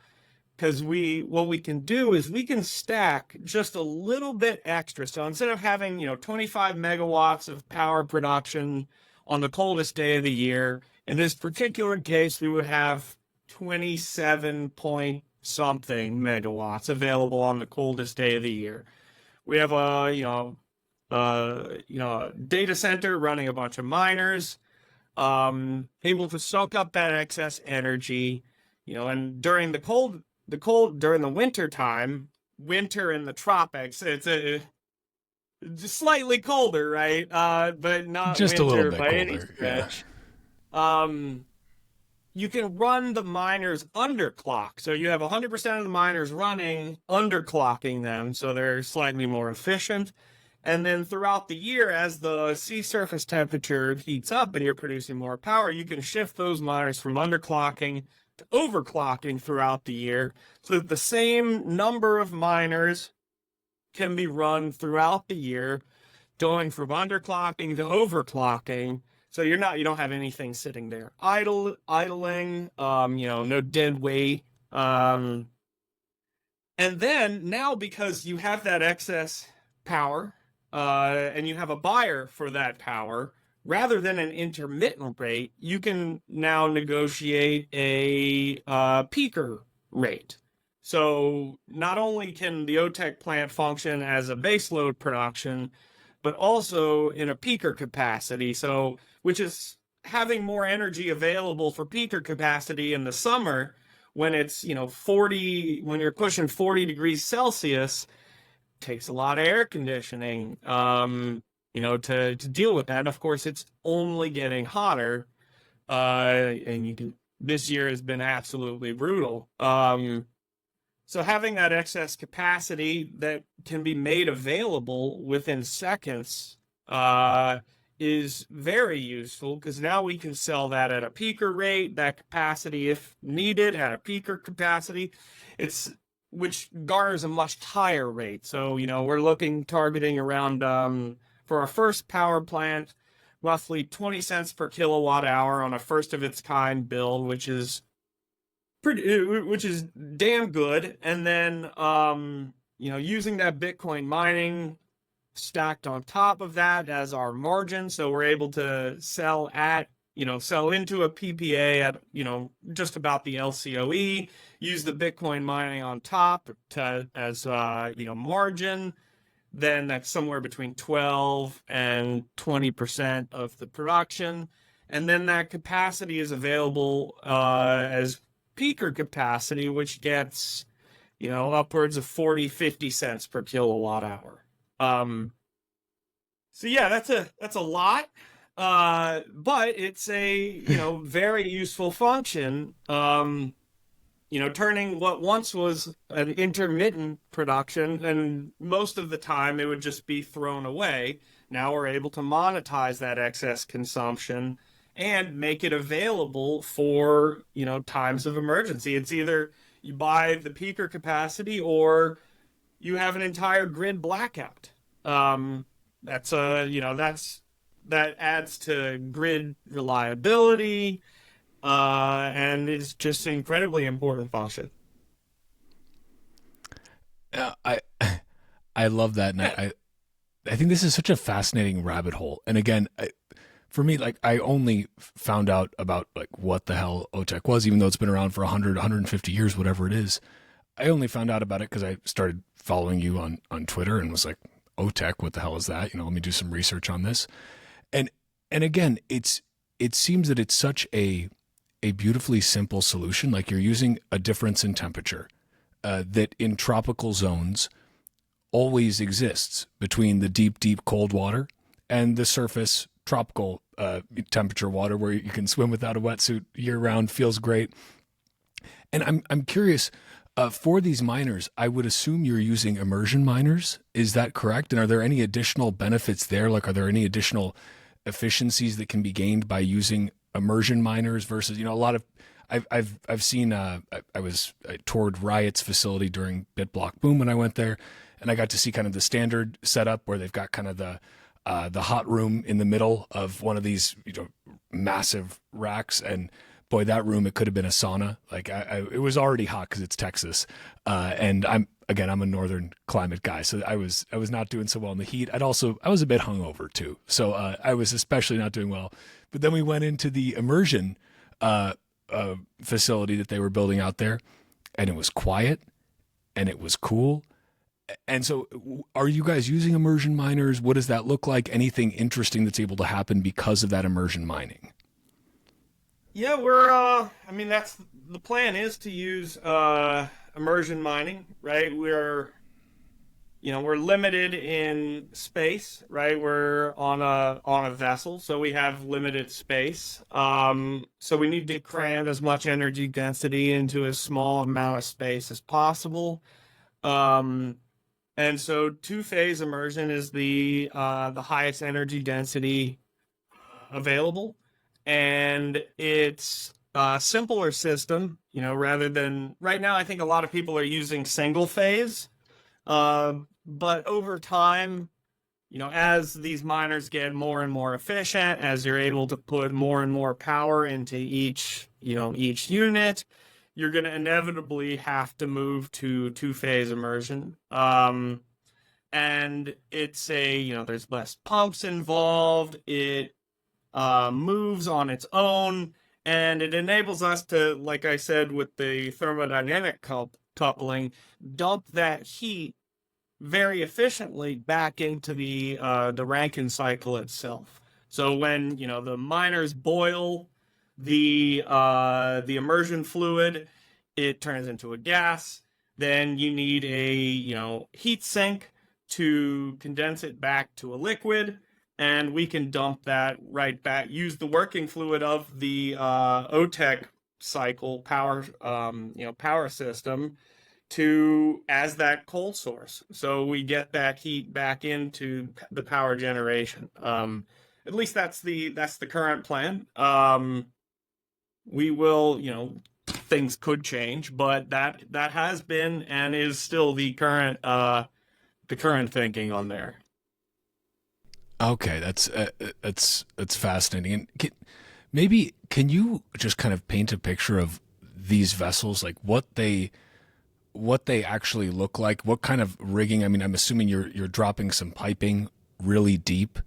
because what we can do is we can stack just a little bit extra. So instead of having, 25 megawatts of power production on the coldest day of the year, in this particular case, we would have 27 point something megawatts available on the coldest day of the year. We have a data center running a bunch of miners, able to soak up that excess energy, and during during the winter time, winter in the tropics, it's just slightly colder, right? But not just winter a little bit by any colder. stretch. Yeah. You can run the miners underclock. So you have 100% of the miners running, underclocking them, so they're slightly more efficient. And then throughout the year, as the sea surface temperature heats up and you're producing more power, you can shift those miners from underclocking to overclocking throughout the year, so that the same number of miners can be run throughout the year, going from underclocking to overclocking. So you don't have anything sitting there idling, no dead weight. And then now, because you have that excess power, and you have a buyer for that power, rather than an intermittent rate, you can now negotiate a peaker rate. So not only can the OTEC plant function as a baseload production, but also in a peaker capacity. So, which is having more energy available for peaker capacity in the summer when it's, 40, when you're pushing 40 degrees Celsius, takes a lot of air conditioning, to deal with that. And of course, it's only getting hotter. And this year has been absolutely brutal. So having that excess capacity that can be made available within seconds is very useful because now we can sell that at a peaker rate, that capacity if needed at a peaker capacity. It's which garners a much higher rate. So, we're targeting around for our first power plant, roughly 20 cents per kilowatt hour on a first of its kind build, which is damn good. And then using that Bitcoin mining stacked on top of that as our margin, so we're able to sell into a PPA at just about the LCOE, use the Bitcoin mining on top as margin. Then that's somewhere between 12 and 20% of the production, and then that capacity is available as peaker capacity, which gets upwards of 40-50 cents per kilowatt hour. So yeah, that's a lot, but it's a very useful function. Turning what once was an intermittent production, and most of the time it would just be thrown away. Now we're able to monetize that excess consumption and make it available for times of emergency. It's either you buy the peaker capacity or you have an entire grid blackout. That adds to grid reliability, and it's just an incredibly important function. I love that, and I think this is such a fascinating rabbit hole. And again, for me, like, I only found out about like what the hell OTEC was, even though it's been around for 100, 150 years, whatever it is. I only found out about it because I started following you on Twitter and was like, OTEC, what the hell is that? Let me do some research on this. And again, it seems that it's such a beautifully simple solution. Like, you're using a difference in temperature that in tropical zones always exists between the deep cold water and the surface tropical temperature water where you can swim without a wetsuit year round, feels great. And I'm curious, for these miners, I would assume you're using immersion miners. Is that correct? And are there any additional benefits there? Like, are there any additional efficiencies that can be gained by using immersion miners versus, a lot of, I've seen, I toured Riot's facility during BitBlock Boom when I went there, and I got to see kind of the standard setup where they've got kind of the hot room in the middle of one of these, massive racks. And boy, that room, it could have been a sauna. Like, it was already hot because it's Texas. And I'm a northern climate guy, so I was not doing so well in the heat. I was a bit hungover too. So I was especially not doing well. But then we went into the immersion facility that they were building out there, and it was quiet and it was cool. And so, are you guys using immersion miners? What does that look like? Anything interesting that's able to happen because of that immersion mining? Yeah, we're that's the plan, is to use immersion mining, right? We're limited in space, right? We're on a vessel, so we have limited space. So we need to cram as much energy density into as small amount of space as possible. And so two-phase immersion is the highest energy density available, and it's a simpler system. Rather than right now, I think a lot of people are using single phase, but over time, as these miners get more and more efficient, as you're able to put more and more power into each unit, you're going to inevitably have to move to two-phase immersion. And it's there's less pumps involved. It moves on its own, and it enables us to, like I said, with the thermodynamic coupling, dump that heat very efficiently back into the Ranken cycle itself. So when the miners boil the immersion fluid, it turns into a gas. Then you need a heat sink to condense it back to a liquid, and we can dump that right back. Use the working fluid of the OTEC cycle power system as that cold source. So we get that heat back into the power generation. At least that's the current plan. We will, things could change, but that has been and is still the current thinking on there. Okay, that's fascinating. And maybe can you just kind of paint a picture of these vessels, like what they actually look like, what kind of rigging? I mean, I'm assuming you're dropping some piping really deep,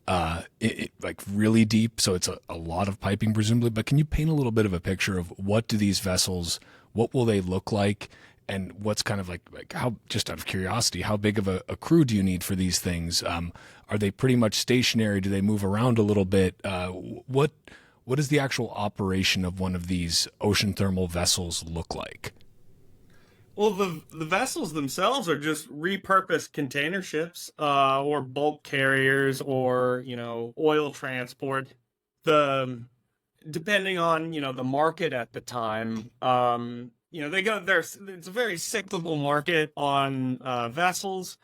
like really deep, so it's a lot of piping presumably. But can you paint a little bit of a picture of what do these vessels, what will they look like, and what's kind of like how, just out of curiosity, how big of a crew do you need for these things? Are they pretty much stationary? Do they move around a little bit? What does the actual operation of one of these ocean thermal vessels look like? Well, the vessels themselves are just repurposed container ships, or bulk carriers, or oil transport. The Depending on the market at the time, they go there's it's a very cyclical market on vessels.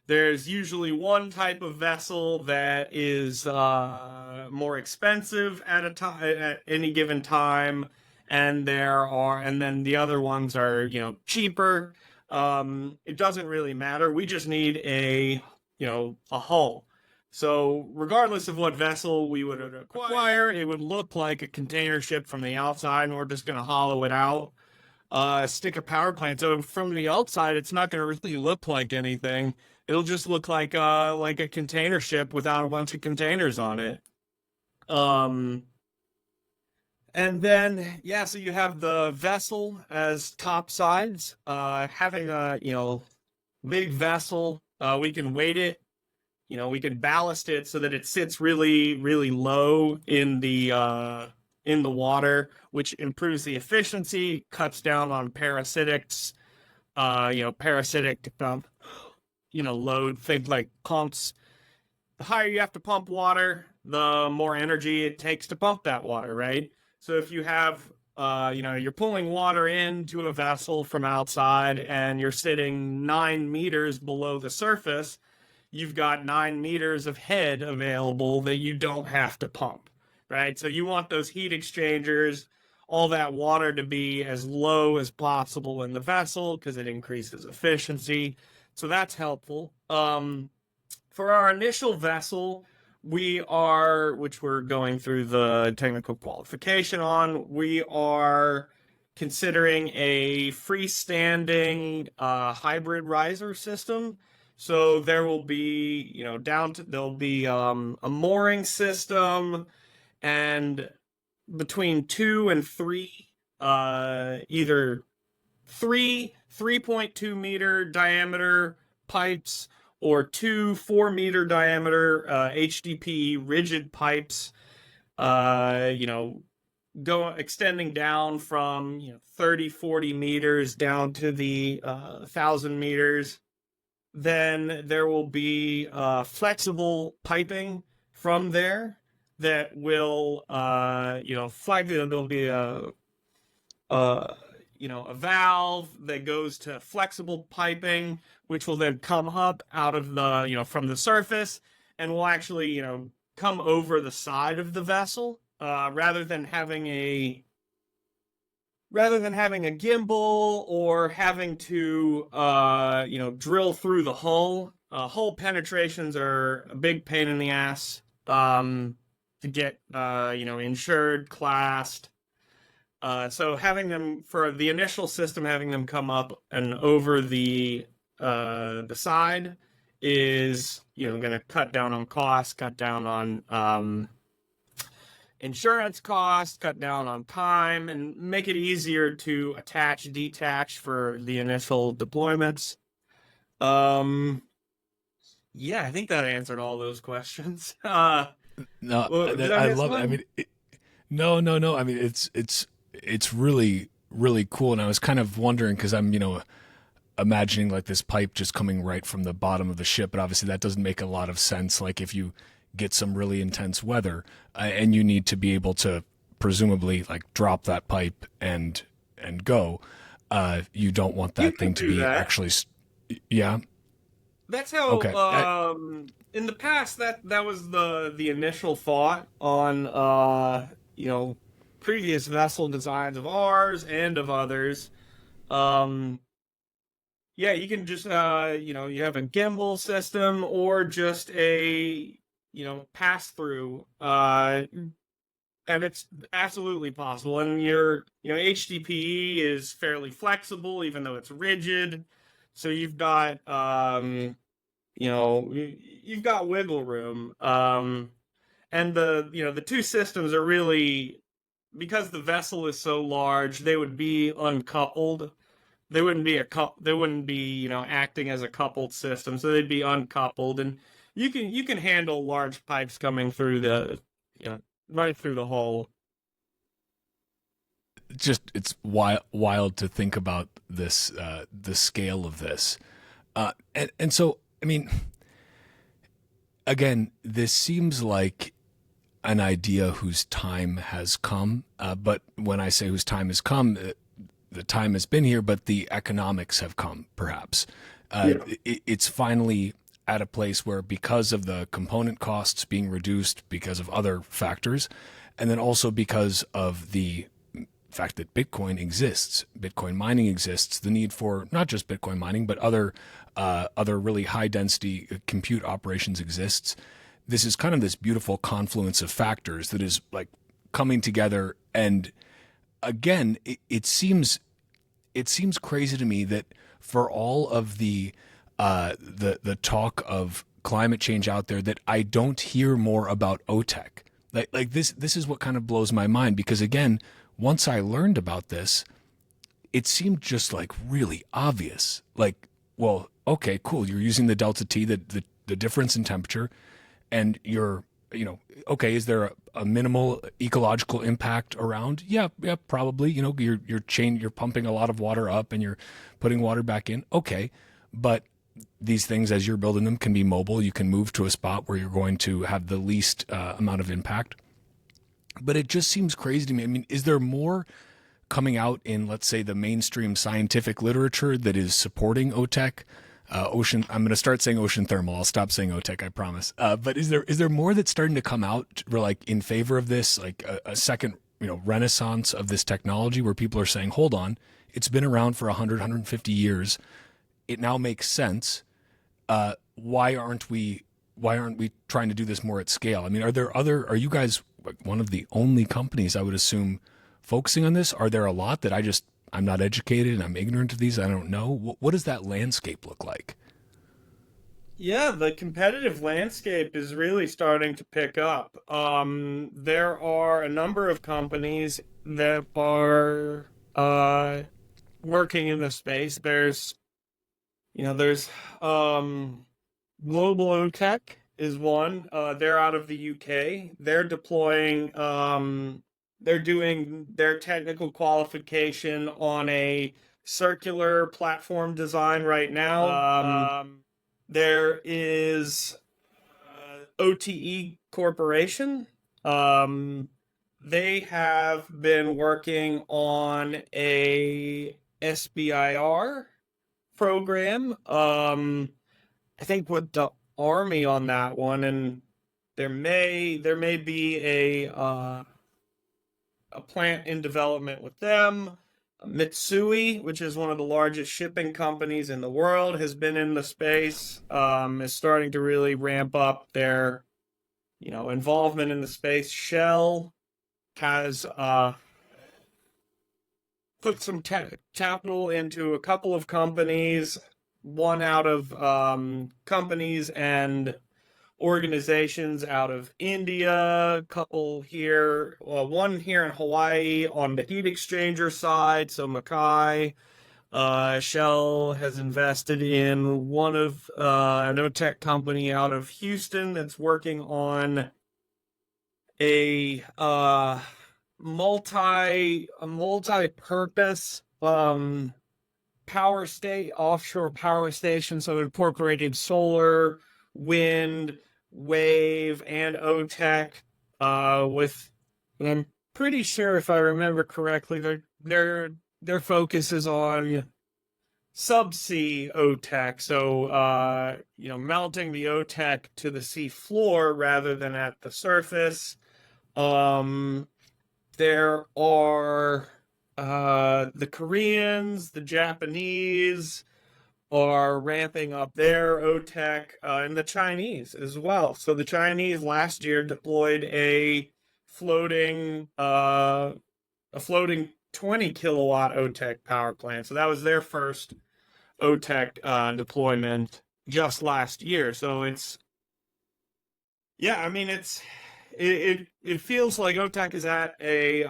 There's usually one type of vessel that is more expensive at a time at any given time, and then the other ones are cheaper. It doesn't really matter. We just need a hull. So regardless of what vessel we would acquire, it would look like a container ship from the outside, and we're just going to hollow it out, stick a power plant. So from the outside, it's not going to really look like anything. It'll just look like a container ship without a bunch of containers on it. Um, and then yeah, so you have the vessel as top sides. Having a big vessel, we can weight it. We can ballast it so that it sits really, really low in the water, which improves the efficiency, cuts down on parasitics, parasitic load, things like pumps. The higher you have to pump water, the more energy it takes to pump that water, right? So if you have, you're pulling water into a vessel from outside and you're sitting 9 meters below the surface, you've got 9 meters of head available that you don't have to pump, right? So you want those heat exchangers, all that water to be as low as possible in the vessel because it increases efficiency. So that's helpful. For our initial vessel, which we're going through the technical qualification on, we are considering a freestanding hybrid riser system. So there will be, there'll be a mooring system, and between 2 and 3, either 3.2 meter diameter pipes or 2 4 meter diameter HDPE rigid pipes, go extending down from 30-40 meters down to the 1,000 meters. Then there will be flexible piping from there that will, there'll be a valve that goes to flexible piping, which will then come up out of from the surface and will actually, come over the side of the vessel, rather than having a gimbal or having to, drill through the hull. Hull penetrations are a big pain in the ass, to get, insured, classed. So having them for the initial system, having them come up and over the side is, going to cut down on costs, cut down on insurance costs, cut down on time, and make it easier to attach, detach for the initial deployments. Yeah, I think that answered all those questions. No, Did I I miss love it. I one? mean, no, no, no. I mean, it's really really cool, and I was kind of wondering because I'm imagining like this pipe just coming right from the bottom of the ship, but obviously that doesn't make a lot of sense. Like if you get some really intense weather and you need to be able to presumably like drop that pipe and go, you don't want You that can thing to do be that. actually, yeah. That's how Okay. in the past, that was the initial thought on you know, previous vessel designs of ours and of others. Um, yeah, you can just you know, you have a gimbal system or just a, you know, pass through, and it's absolutely possible. And your, you know, HDPE is fairly flexible, even though it's rigid. So you've got you know, you've got wiggle room. And the, you know, the two systems are really, because the vessel is so large, they would be uncoupled. They wouldn't be, you know, acting as a coupled system, so they'd be uncoupled, and you can handle large pipes coming through the, you know, right through the hull. Just it's wild to think about this, the scale of this, and so I mean, again, this seems like an idea whose time has come. But when I say whose time has come, the time has been here, but the economics have come, perhaps. It's finally at a place where, because of the component costs being reduced because of other factors, and then also because of the fact that Bitcoin exists, Bitcoin mining exists, the need for not just Bitcoin mining, but other really high density compute operations exists. This is kind of this beautiful confluence of factors that is like coming together. And again, it seems crazy to me that for all of the talk of climate change out there, that I don't hear more about OTEC. Like this is what kind of blows my mind, because again, once I learned about this, it seemed just like really obvious. Like, well, okay, cool. You're using the delta T, the difference in temperature, and you're, you know, okay, is there a minimal ecological impact around? Yeah, probably. You know, you're pumping a lot of water up and you're putting water back in. Okay, but these things, as you're building them, can be mobile. You can move to a spot where you're going to have the least amount of impact. But it just seems crazy to me. I mean, is there more coming out in, let's say, the mainstream scientific literature that is supporting OTEC? I'm going to start saying ocean thermal. I'll stop saying OTEC, I promise. But is there more that's starting to come out, like in favor of this, like a second, you know, renaissance of this technology, where people are saying, hold on, it's been around for 100, 150 years. It now makes sense. Why aren't we trying to do this more at scale? I mean, are you guys one of the only companies, I would assume, focusing on this? Are there a lot that I'm not educated and I'm ignorant of these? I don't know. What does that landscape look like? Yeah, the competitive landscape is really starting to pick up. There are a number of companies that are working in the space. There's Global OTEC is one. They're out of the UK. They're doing their technical qualification on a circular platform design right now. There is OTE Corporation. They have been working on a SBIR program. I think with the Army on that one, and there may be a plant in development with them. Mitsui, which is one of the largest shipping companies in the world, has been in the space, is starting to really ramp up their, you know, involvement in the space. Shell has put some capital into a couple of companies, one out of companies and organizations out of India, a couple here, one here in Hawaii on the heat exchanger side. So Mackay, Shell has invested in one of an OTEC company out of Houston that's working on a multi-purpose offshore power station, so incorporated solar, wind, wave, and OTEC. And I'm pretty sure, if I remember correctly, their focus is on subsea OTEC. So, melting the OTEC to the sea floor rather than at the surface. Um, there are the Koreans, the Japanese are ramping up their OTEC, and the Chinese as well. So the Chinese last year deployed floating a floating 20 kilowatt OTEC power plant. So that was their first OTEC deployment just last year. So it feels like OTEC is at a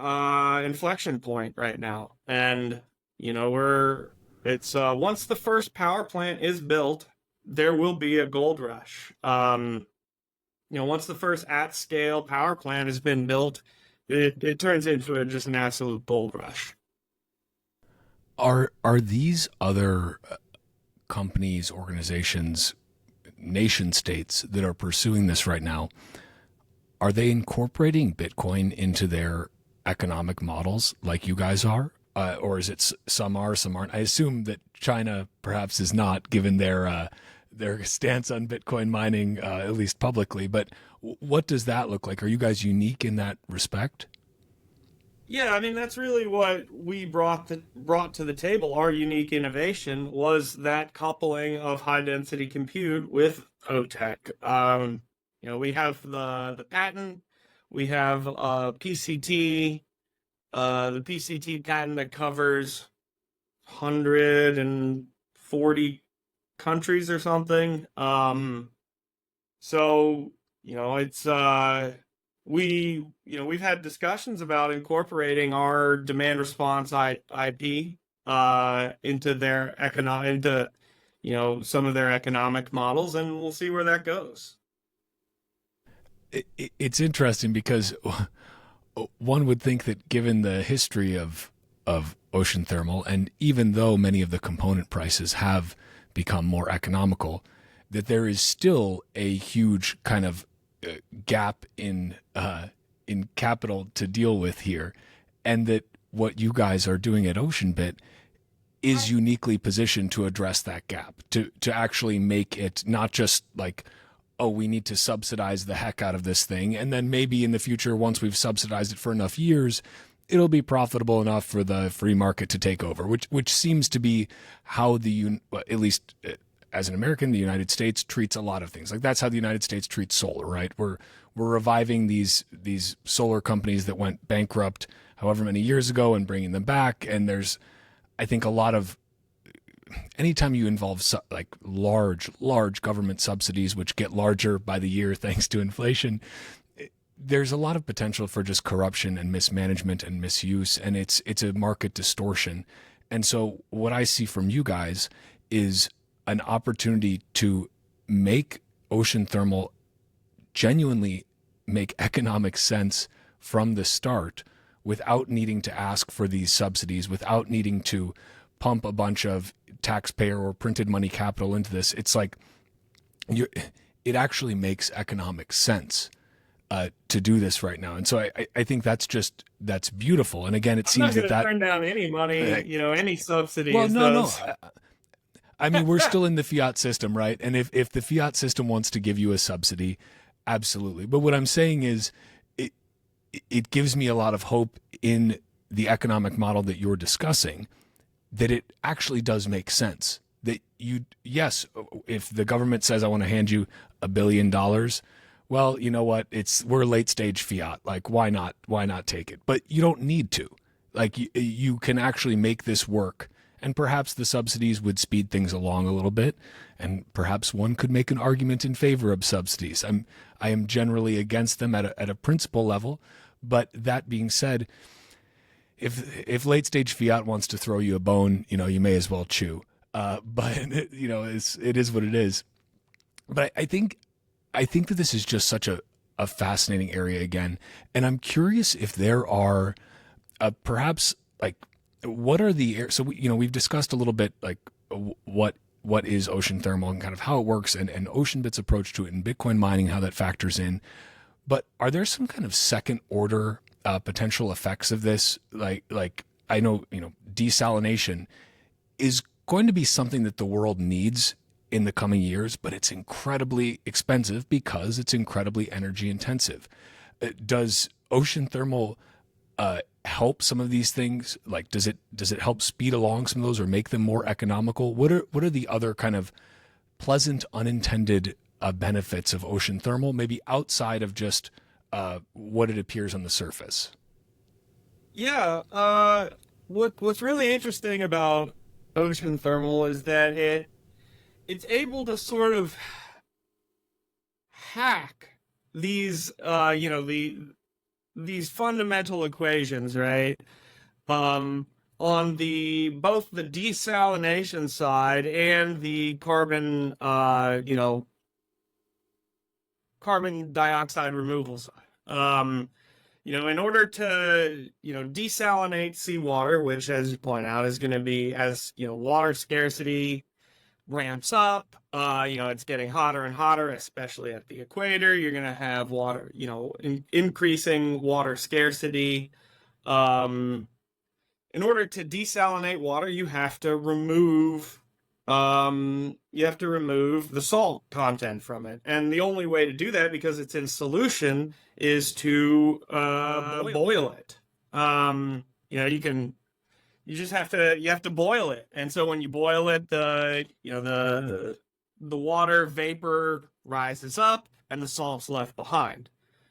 inflection point right now, and once the first power plant is built, there will be a gold rush. Once the first at scale power plant has been built, it turns into just an absolute gold rush. Are these other companies, organizations, nation states that are pursuing this right now? Are they incorporating Bitcoin into their economic models like you guys are? Or is it some are, some aren't? I assume that China perhaps is not, given their stance on Bitcoin mining, at least publicly. But what does that look like? Are you guys unique in that respect? Yeah, I mean that's really what we brought to the table. Our unique innovation was that coupling of high density compute with OTEC. We have the patent, we have PCT, the PCT patent that covers 140 countries or something. So it's we've had discussions about incorporating our demand response IP into some of their economic models, and we'll see where that goes. It's interesting because one would think that given the history of ocean thermal, and even though many of the component prices have become more economical, that there is still a huge kind of gap in capital to deal with here, and that what you guys are doing at OceanBit is uniquely positioned to address that gap, to actually make it not just like, oh, we need to subsidize the heck out of this thing, and then maybe in the future, once we've subsidized it for enough years, it'll be profitable enough for the free market to take over, which seems to be how at least as an American, the United States treats a lot of things. Like that's how the United States treats solar, right? We're reviving these solar companies that went bankrupt however many years ago and bringing them back. And there's, I think, a lot of, anytime you involve like large government subsidies, which get larger by the year thanks to inflation, there's a lot of potential for just corruption and mismanagement and misuse, and it's a market distortion. And so what I see from you guys is an opportunity to make ocean thermal genuinely make economic sense from the start without needing to ask for these subsidies, without needing to pump a bunch of taxpayer or printed money capital into this. It's like it actually makes economic sense to do this right now. And so I think that's beautiful. And again, it seems that turn down any money, any subsidies. Well, no. I mean, we're still in the fiat system, right? And if the fiat system wants to give you a subsidy, absolutely. But what I'm saying is it gives me a lot of hope in the economic model that you're discussing, that it actually does make sense. That yes, if the government says, I want to hand you $1 billion, well, you know what? We're late stage fiat. Like, why not take it? But you don't need to. Like, you can actually make this work. And perhaps the subsidies would speed things along a little bit. And perhaps one could make an argument in favor of subsidies. I am generally against them at a principle level. But that being said, if late stage fiat wants to throw you a bone, you may as well chew. But it is what it is. But I think that this is just such a fascinating area again. And I'm curious if there are perhaps like, what are so we've discussed a little bit like what is ocean thermal and kind of how it works and OceanBit's approach to it and Bitcoin mining, how that factors in. But are there some kind of second order potential effects of this? Like I know, desalination is going to be something that the world needs in the coming years, but it's incredibly expensive because it's incredibly energy intensive. Does ocean thermal help some of these things? Like, does it help speed along some of those or make them more economical? What are the other kind of pleasant unintended benefits of ocean thermal, maybe outside of just what it appears on the surface? Yeah, what's really interesting about ocean thermal is that it's able to sort of hack these these fundamental equations, right? Um on the both the desalination side and the carbon dioxide removal side. In order to, desalinate seawater, which, as you point out, is going to be as, water scarcity ramps up, it's getting hotter and hotter, especially at the equator. You're going to have water, increasing water scarcity. Um, in order to desalinate water, you have to remove the salt content from it. And the only way to do that, because it's in solution, is to boil it. You have to boil it. And so when you boil it, the water vapor rises up and the salt's left behind.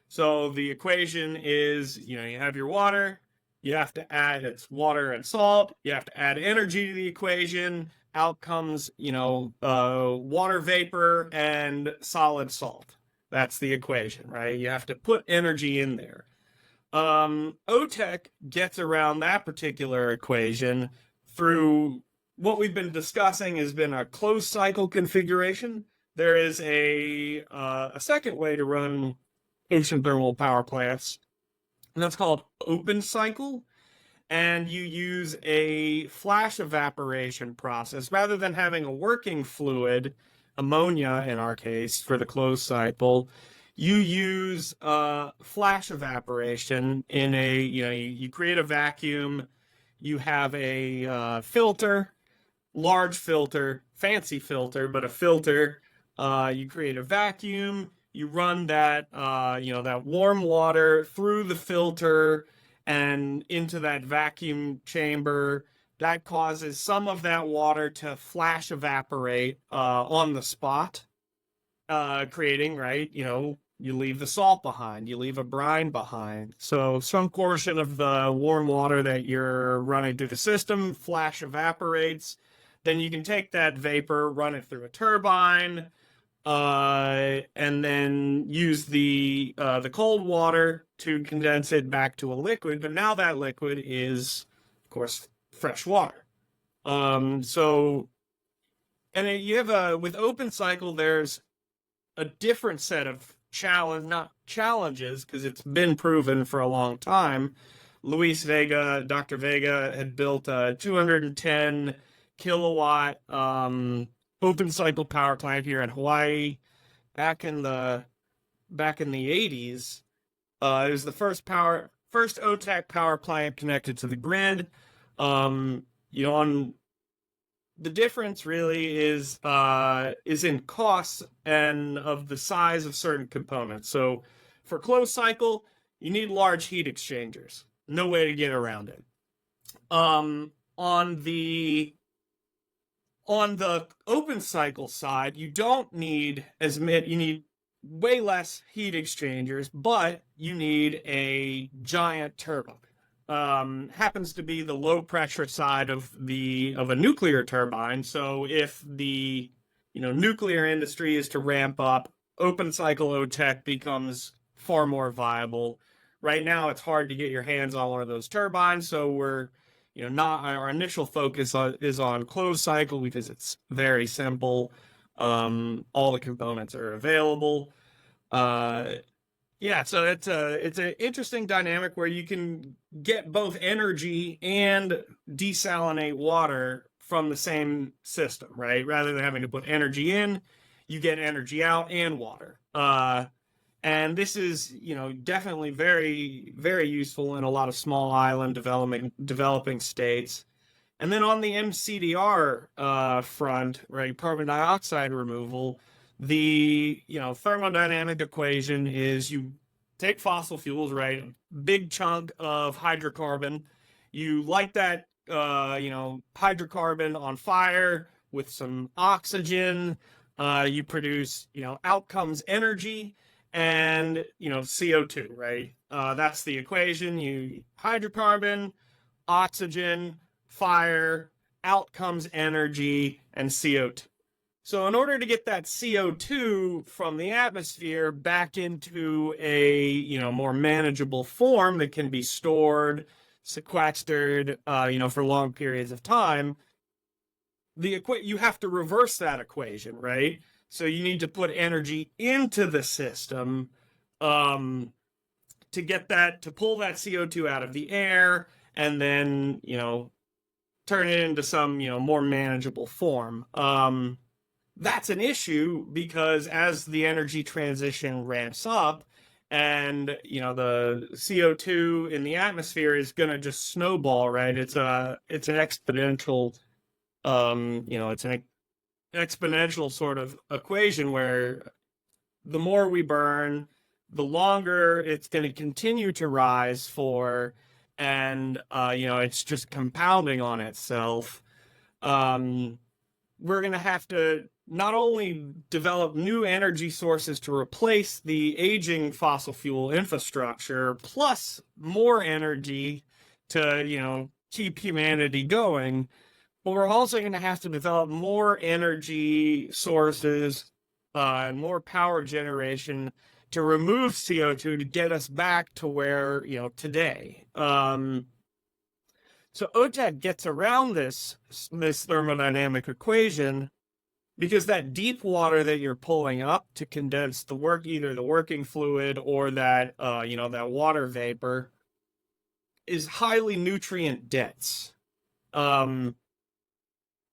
So the equation is, you have your water, you have to add its water and salt, you have to add energy to the equation. Out comes, water vapor and solid salt. That's the equation, right? You have to put energy in there. OTEC gets around that particular equation through what we've been discussing has been a closed cycle configuration. There is a second way to run ocean thermal power plants, and that's called open cycle. And you use a flash evaporation process rather than having a working fluid, ammonia in our case for the closed cycle. You use flash evaporation in you create a vacuum, you have a filter, large filter, fancy filter, but a filter. You create a vacuum, you run that warm water through the filter and into that vacuum chamber. That causes some of that water to flash evaporate on the spot, creating, right? You leave the salt behind, you leave a brine behind. So some portion of the warm water that you're running through the system flash evaporates. Then you can take that vapor, run it through a turbine, and then use the cold water to condense it back to a liquid. But now that liquid is, of course, fresh water. You have with open cycle, there's a different set of not challenges, because it's been proven for a long time. Dr. Vega had built a 210 kilowatt open cycle power plant here in Hawaii back in the 80s. It was the first OTEC power plant connected to the grid. The difference really is in costs and of the size of certain components. So for closed cycle, you need large heat exchangers. No way to get around it. On the open cycle side, you don't need you need way less heat exchangers, but you need a giant turbine. Happens to be the low pressure side of a nuclear turbine. So if the nuclear industry is to ramp up, open cycle OTEC becomes far more viable. Right now, it's hard to get your hands on one of those turbines, so we're not our initial focus is on closed cycle because it's very simple. All the components are available. So it's an interesting dynamic where you can get both energy and desalinate water from the same system, right? Rather than having to put energy in, you get energy out and water. And this is, definitely very, very useful in a lot of small island developing states. And then on the MCDR front, right, carbon dioxide removal, the thermodynamic equation is you take fossil fuels, right, big chunk of hydrocarbon, you light that hydrocarbon on fire with some oxygen, you produce outcomes energy and CO2, right? That's the equation. You hydrocarbon, oxygen, fire, out comes energy, and CO2. So in order to get that CO2 from the atmosphere back into a more manageable form that can be stored, sequestered, for long periods of time, you have to reverse that equation, right? So you need to put energy into the system to pull that CO2 out of the air and then turn it into some more manageable form. That's an issue because as the energy transition ramps up and the CO2 in the atmosphere is going to just snowball, right? It's an exponential it's an exponential sort of equation where the more we burn, the longer it's going to continue to rise for, and it's just compounding on itself. We're going to have to not only develop new energy sources to replace the aging fossil fuel infrastructure, plus more energy to keep humanity going, but we're also going to have to develop more energy sources and more power generation to remove CO2 to get us back to where today. So OTEC gets around this thermodynamic equation because that deep water that you're pulling up to condense either the working fluid or that that water vapor is highly nutrient dense.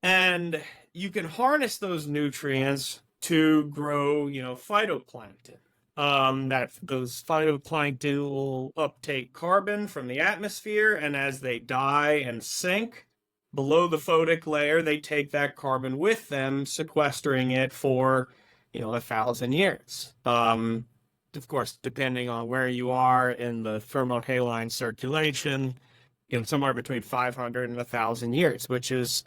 And you can harness those nutrients to grow, phytoplankton. Those phytoplankton will uptake carbon from the atmosphere, and as they die and sink below the photic layer, they take that carbon with them, sequestering it for 1,000 years. Of course, depending on where you are in the thermohaline circulation, somewhere between 500 and 1,000 years, which is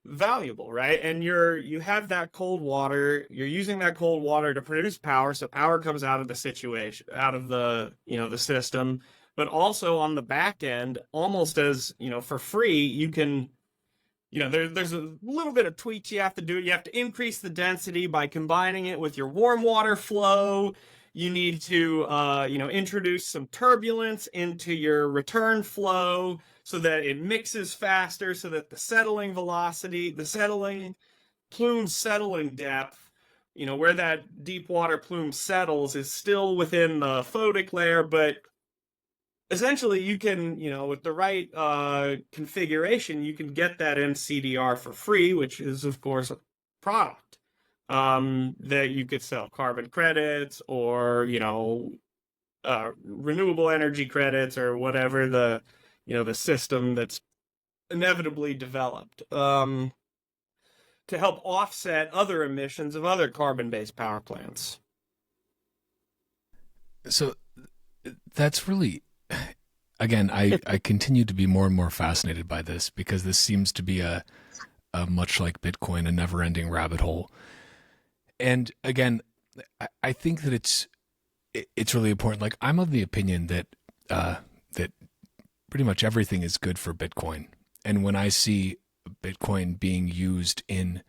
valuable, right? And you have that cold water, you're using that cold water to produce power, so power comes out of the situation, out of the the system, but also on the back end, almost as for free, you can there's a little bit of tweaks you have to do. You have to increase the density by combining it with your warm water flow. You need to introduce some turbulence into your return flow so that it mixes faster, so that the settling velocity, the settling plume settling depth, where that deep water plume settles is still within the photic layer, but essentially you can, with the right configuration, you can get that MCDR for free, which is of course a product that you could sell carbon credits or, renewable energy credits or whatever the system that's inevitably developed to help offset other emissions of other carbon-based power plants. So that's really, again, I continue to be more and more fascinated by this because this seems to be a much like Bitcoin, a never-ending rabbit hole. And again, I think that it's really important. Like, I'm of the opinion that that pretty much everything is good for Bitcoin. And when I see Bitcoin being used in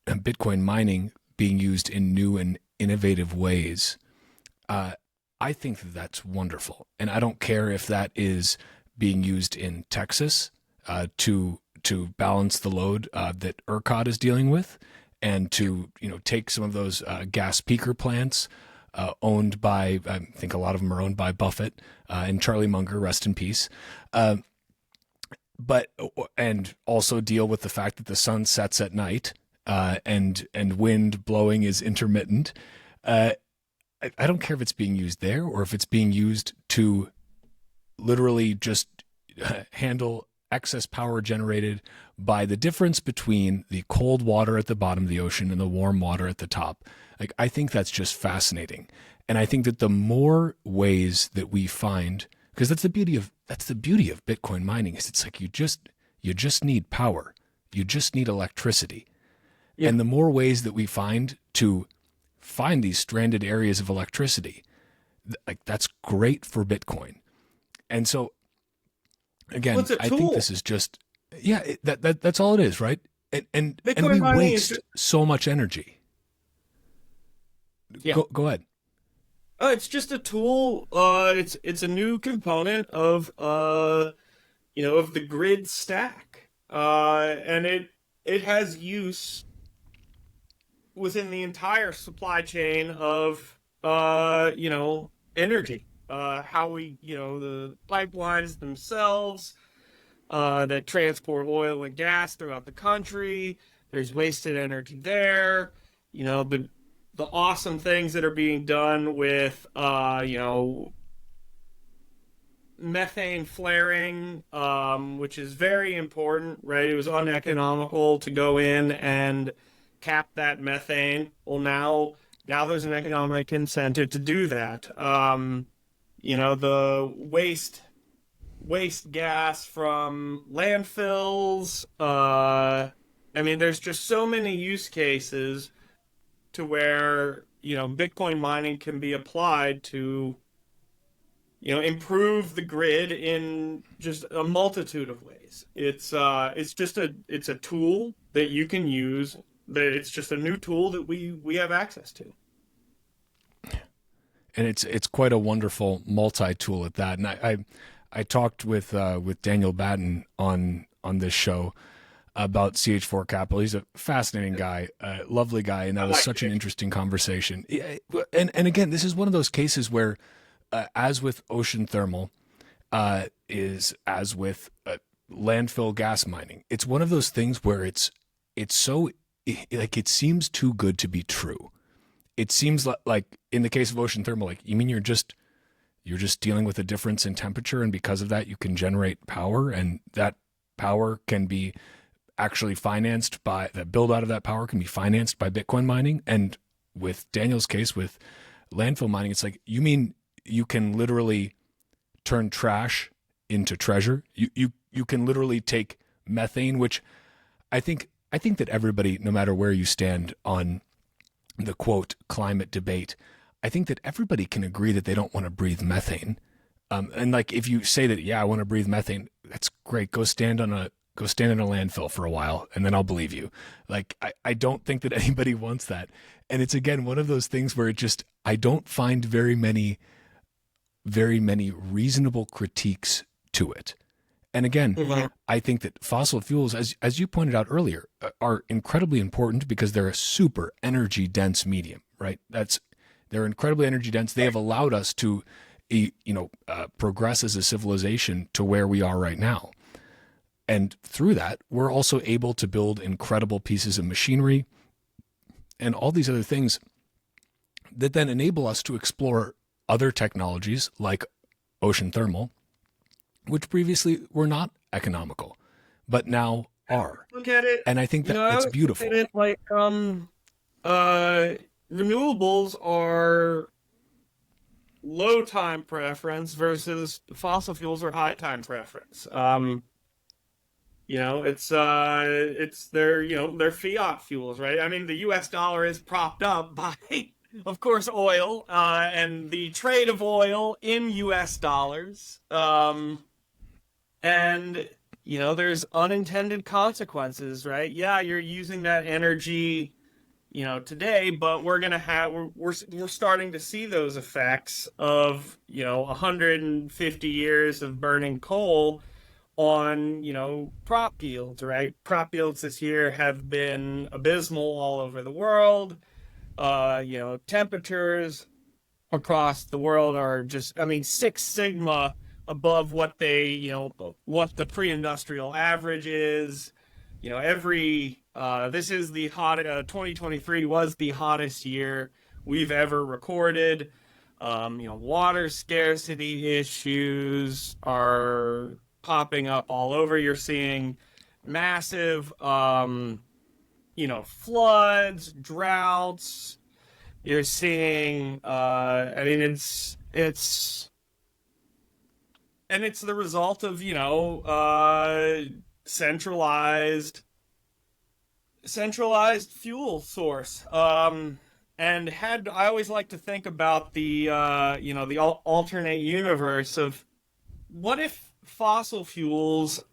Bitcoin mining being used in new and innovative ways, I think that that's wonderful. And I don't care if that is being used in Texas to balance the load that ERCOT is dealing with, and to take some of those gas peaker plants owned by, I think a lot of them are owned by Buffett and Charlie Munger, rest in peace. And also deal with the fact that the sun sets at night and wind blowing is intermittent. I don't care if it's being used there or if it's being used to literally just handle excess power generated by the difference between the cold water at the bottom of the ocean and the warm water at the top. Like, I think that's just fascinating. And I think that the more ways that we find, because that's the beauty of Bitcoin mining, is it's like you just need power. You just need electricity. Yeah. And the more ways that we find to find these stranded areas of electricity, like, that's great for Bitcoin. And so, again, well, I think this is just, that's all it is, right? And we waste so much energy. Yeah. Go ahead. It's just a tool. It's a new component of of the grid stack, and it has use within the entire supply chain of energy. How we the pipelines themselves that transport oil and gas throughout the country. There's wasted energy there. The awesome things that are being done with methane flaring, which is very important, right? It was uneconomical to go in and cap that methane. Well, now there's an economic incentive to do that. The waste gas from landfills. There's just so many use cases to where Bitcoin mining can be applied to improve the grid in just a multitude of ways. It's a tool that you can use. That it's just a new tool that we have access to. And it's quite a wonderful multi-tool at that. And I talked with Daniel Batten on this show about CH4 Capital. He's a fascinating guy, lovely guy, and that was such an interesting conversation. And again, this is one of those cases where, as with ocean thermal, is as with landfill gas mining, it's one of those things where it's so, like, it seems too good to be true. It seems like in the case of ocean thermal, like, you mean you're just dealing with a difference in temperature, and because of that you can generate power, and that power can be actually financed by the build out of that power can be financed by Bitcoin mining. And with Daniel's case with landfill mining, it's like, you mean you can literally turn trash into treasure? You can literally take methane, which I think that everybody, no matter where you stand on the quote climate debate, I think that everybody can agree that they don't want to breathe methane. And like, if you say that, I want to breathe methane, that's great. Go stand in a landfill for a while, and then I'll believe you. Like, I don't think that anybody wants that. And it's, again, one of those things where I don't find very many reasonable critiques to it. And again, I think that fossil fuels, as you pointed out earlier, are incredibly important because they're a super energy dense medium, right? They're incredibly energy dense. They have allowed us to, progress as a civilization to where we are right now. And through that, we're also able to build incredible pieces of machinery and all these other things that then enable us to explore other technologies like ocean thermal, which previously were not economical, but now are. Look at it. And I think that's beautiful. Look at it like, renewables are low time preference versus fossil fuels are high time preference. They're fiat fuels, right? I mean, the U.S. dollar is propped up by, of course, oil, and the trade of oil in U.S. dollars. There's unintended consequences, right? Yeah, you're using that energy, today, but we're starting to see those effects of, 150 years of burning coal on, crop yields, right? Crop yields this year have been abysmal all over the world. Temperatures across the world are just, 6 sigma above what what the pre-industrial average is. This is the 2023 was the hottest year we've ever recorded. Water scarcity issues are popping up all over. You're seeing massive, floods, droughts. You're seeing, I mean, it's the result of, centralized fuel source. And I always like to think about the alternate universe of what if fossil fuels,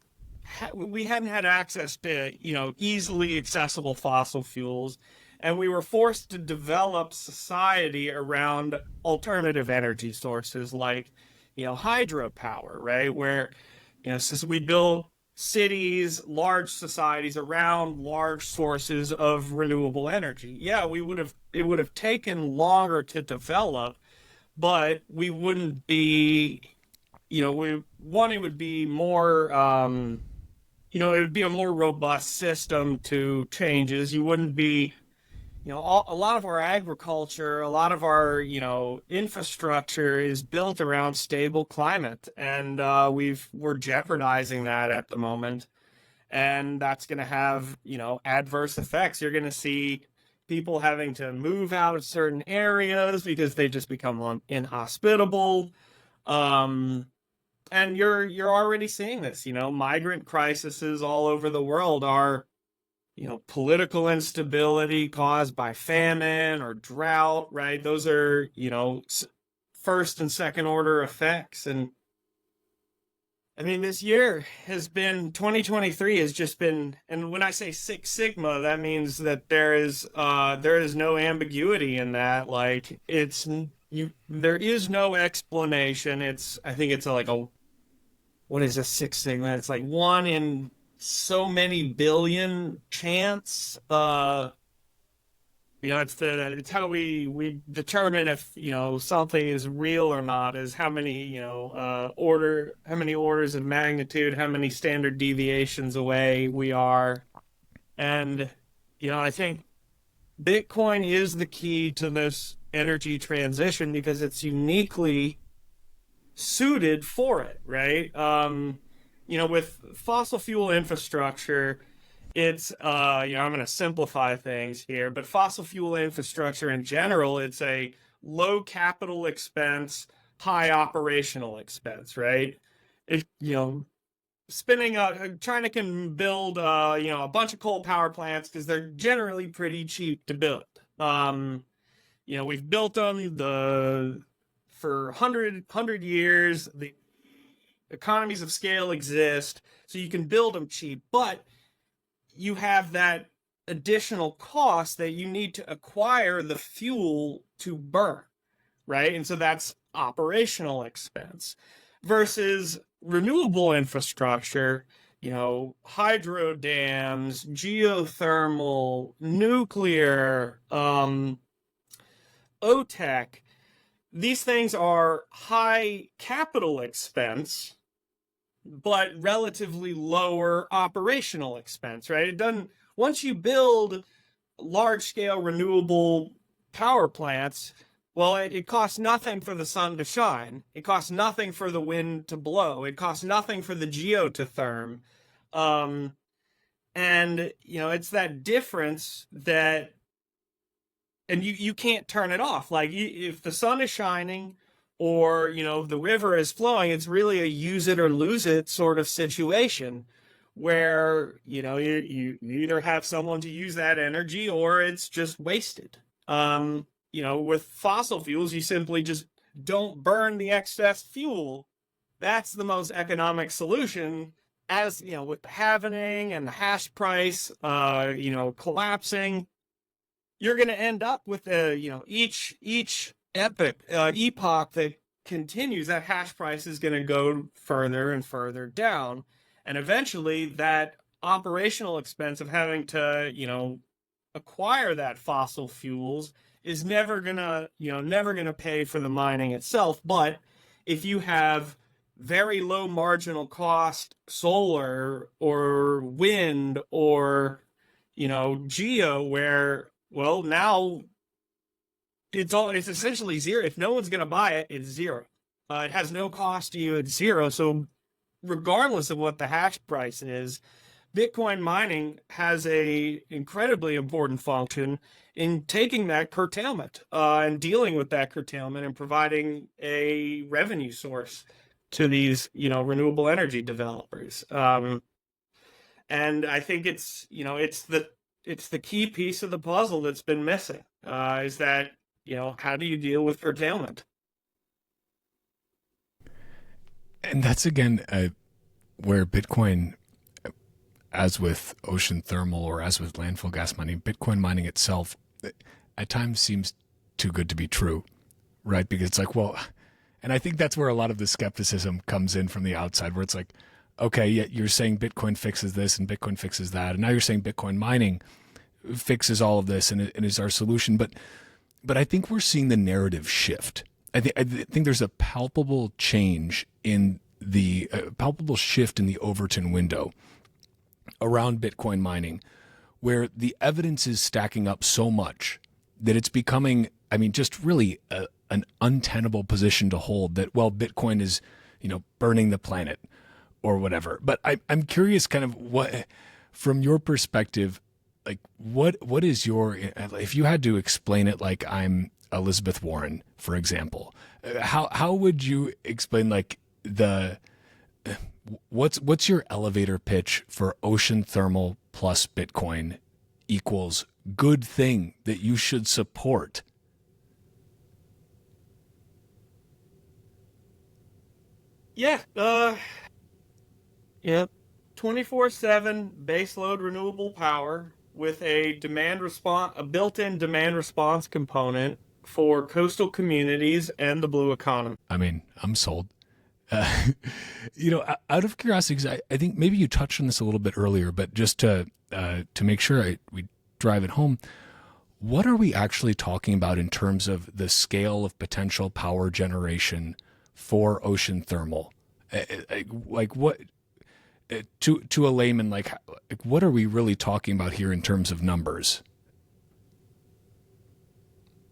we hadn't had access to, easily accessible fossil fuels, and we were forced to develop society around alternative energy sources like, hydropower, right? Where, since we build cities, large societies around large sources of renewable energy. Yeah, it would have taken longer to develop, but we wouldn't be, it would be more, it would be a more robust system to changes. You wouldn't be, a lot of our agriculture, a lot of our, infrastructure is built around stable climate, and we're jeopardizing that at the moment, and that's going to have, adverse effects. You're going to see people having to move out of certain areas because they just become inhospitable. And you're already seeing this, migrant crises all over the world are, political instability caused by famine or drought, right? Those are, first and second order effects. And I mean, this year 2023 has just been, and when I say Six Sigma, that means that there is no ambiguity in that. Like, there is no explanation. I think it's what is a Six Sigma? It's like 1 in so many billion chance. It's how we determine if, something is real or not, is how many, how many orders of magnitude, how many standard deviations away we are. And, I think Bitcoin is the key to this energy transition because it's uniquely suited for it, right? With fossil fuel infrastructure, it's, I'm going to simplify things here, but fossil fuel infrastructure in general, it's a low capital expense, high operational expense, right? China can build, a bunch of coal power plants because they're generally pretty cheap to build. We've built them for 100 years. The economies of scale exist, so you can build them cheap, but you have that additional cost that you need to acquire the fuel to burn, right? And so that's operational expense versus renewable infrastructure, hydro dams, geothermal, nuclear, OTEC. These things are high capital expense, but relatively lower operational expense, right? Once you build large scale renewable power plants, well, it costs nothing for the sun to shine. It costs nothing for the wind to blow. It costs nothing for the geo to therm. And, it's that difference that, and you can't turn it off. Like, if the sun is shining, or, the river is flowing, it's really a use it or lose it sort of situation where, you either have someone to use that energy or it's just wasted. With fossil fuels, you simply just don't burn the excess fuel. That's the most economic solution. As, with the halvening and the hash price, collapsing, you're going to end up with each epoch that continues, that hash price is going to go further and further down, and eventually that operational expense of having to acquire that fossil fuels is never gonna pay for the mining itself. But if you have very low marginal cost solar or wind or geo, where, well, now it's essentially zero. If no one's going to buy it, it's zero. It has no cost to you. It's zero. So regardless of what the hash price is, Bitcoin mining has a incredibly important function in taking that curtailment and dealing with that curtailment and providing a revenue source to these, renewable energy developers. And I think it's the key piece of the puzzle that's been missing. Is that how do you deal with curtailment? And that's again where Bitcoin, as with ocean thermal or as with landfill gas mining, Bitcoin mining itself at times seems too good to be true, right? Because it's like, well, and I think that's where a lot of the skepticism comes in from the outside, where it's like, okay, yeah, you're saying Bitcoin fixes this and Bitcoin fixes that, and now you're saying Bitcoin mining fixes all of this and is our solution. But I think we're seeing the narrative shift. I think there's a palpable change in the palpable shift in the Overton window around Bitcoin mining, where the evidence is stacking up so much that it's becoming, just really an untenable position to hold, that, well, Bitcoin is, burning the planet or whatever. But I'm curious kind of what, from your perspective, like what is your, if you had to explain it like I'm Elizabeth Warren, for example, how would you explain like what's your elevator pitch for ocean thermal plus Bitcoin equals good thing that you should support? Yeah, 24/7 baseload renewable power with a built-in demand response component for coastal communities and the blue economy. I'm sold. Out of curiosity, because I think maybe you touched on this a little bit earlier, but just to make sure we drive it home, what are we actually talking about in terms of the scale of potential power generation for ocean thermal? Like what, to a layman, like what are we really talking about here in terms of numbers?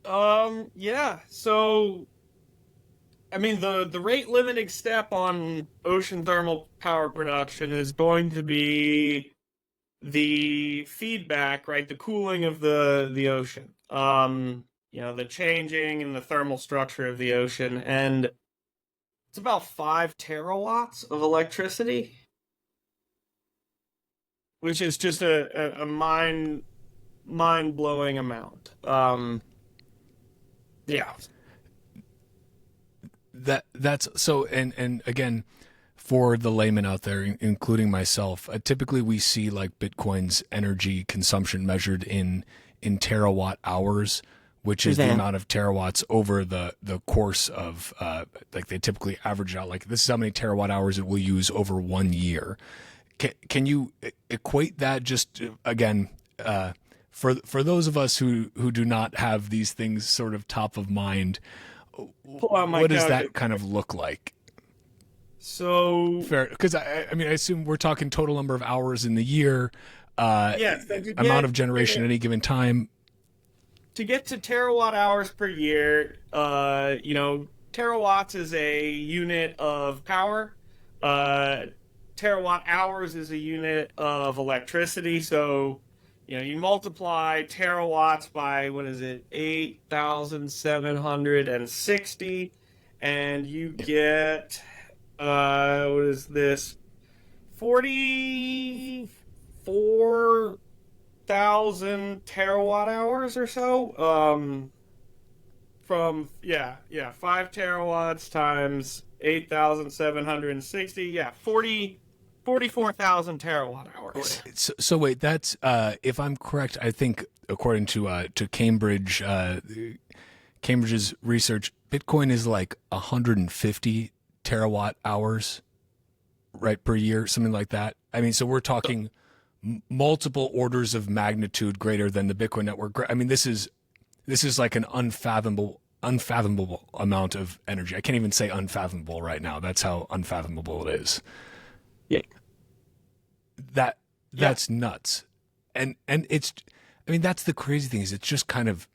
Yeah. So, the rate limiting step on ocean thermal power production is going to be the feedback, right? The cooling of the ocean. The changing and the thermal structure of the ocean, and it's about 5 terawatts of electricity, which is just a mind-blowing amount. Yeah. That's so, and again, for the layman out there, including myself, typically we see like Bitcoin's energy consumption measured in terawatt hours, which is the amount of terawatts over the course of, like they typically average out, like this is how many terawatt hours it will use over 1 year. Can you equate that just, again, for those of us who do not have these things sort of top of mind, what does that kind of look like? So fair, because I assume we're talking total number of hours in the year, amount of generation at any given time. To get to terawatt hours per year, terawatts is a unit of power. Terawatt hours is a unit of electricity. So, you multiply terawatts by, 8,760, and you get, 44,000 terawatt hours or so. 5 terawatts times 8,760, 44,000 terawatt hours. So wait, that's if I'm correct, I think according to Cambridge's research, Bitcoin is like 150 terawatt hours, right, per year, something like that. So we're talking multiple orders of magnitude greater than the Bitcoin network. This is like an unfathomable amount of energy. I can't even say unfathomable right now. That's how unfathomable it is. Yeah. That's nuts. And it's, that's the crazy thing, is it's just kind of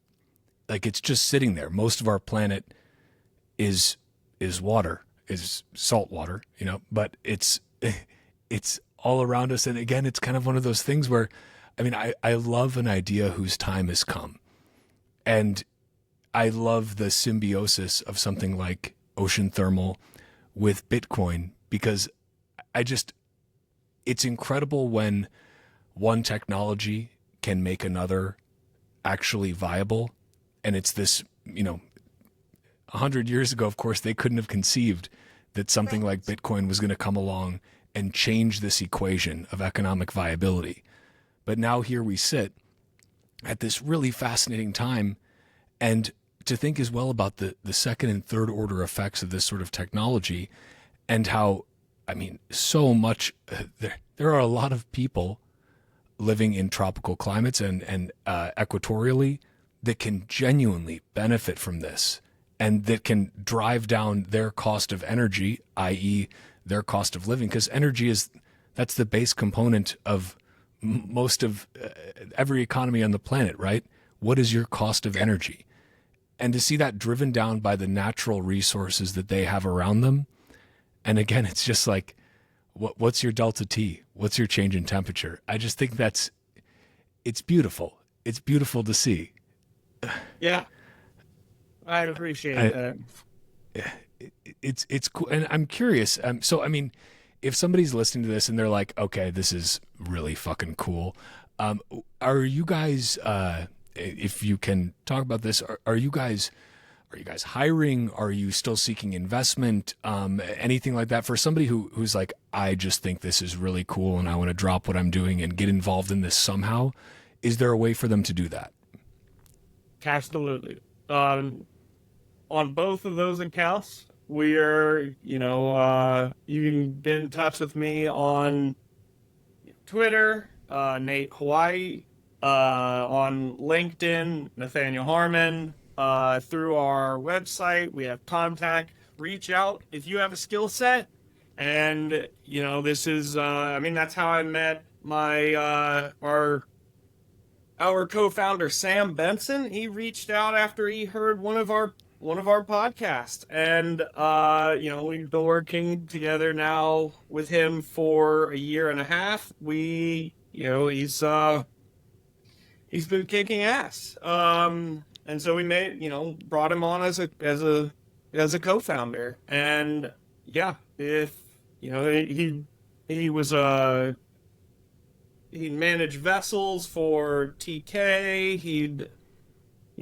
like, it's just sitting there. Most of our planet is water, is salt water, but it's it's all around us. And again, it's kind of one of those things where, I mean, I love an idea whose time has come. And I love the symbiosis of something like ocean thermal with Bitcoin, because it's incredible when one technology can make another actually viable. And it's this, 100 years ago, of course, they couldn't have conceived that something like Bitcoin was going to come along and change this equation of economic viability. But now here we sit at this really fascinating time, and to think as well about the second and third order effects of this sort of technology, and how, I mean, so much, there are a lot of people living in tropical climates and equatorially that can genuinely benefit from this, and that can drive down their cost of energy, i.e. their cost of living, because energy that's the base component of most of every economy on the planet, right? What is your cost of energy? And to see that driven down by the natural resources that they have around them. And again, it's just like, what's your delta T? What's your change in temperature? I just think it's beautiful. It's beautiful to see. Yeah, I appreciate that. It's cool. And I'm curious. So, I mean, if somebody's listening to this and they're like, okay, this is really fucking cool. Are you guys, if you can talk about this, are you guys hiring? Are you still seeking investment? Anything like that for somebody who's like, I just think this is really cool and I want to drop what I'm doing and get involved in this somehow. Is there a way for them to do that? Absolutely. On both of those accounts, we are, you can get in touch with me on Twitter, Nate Hawaii, on LinkedIn, Nathaniel Harmon, through our website. We have contact. Reach out if you have a skill set. And, this is, that's how I met our co-founder, Sam Benson. He reached out after he heard one of our podcasts, and we've been working together now with him for a year and a half. He's been kicking ass, and so we brought him on as a co-founder, and yeah, if he was he managed vessels for TK. He'd,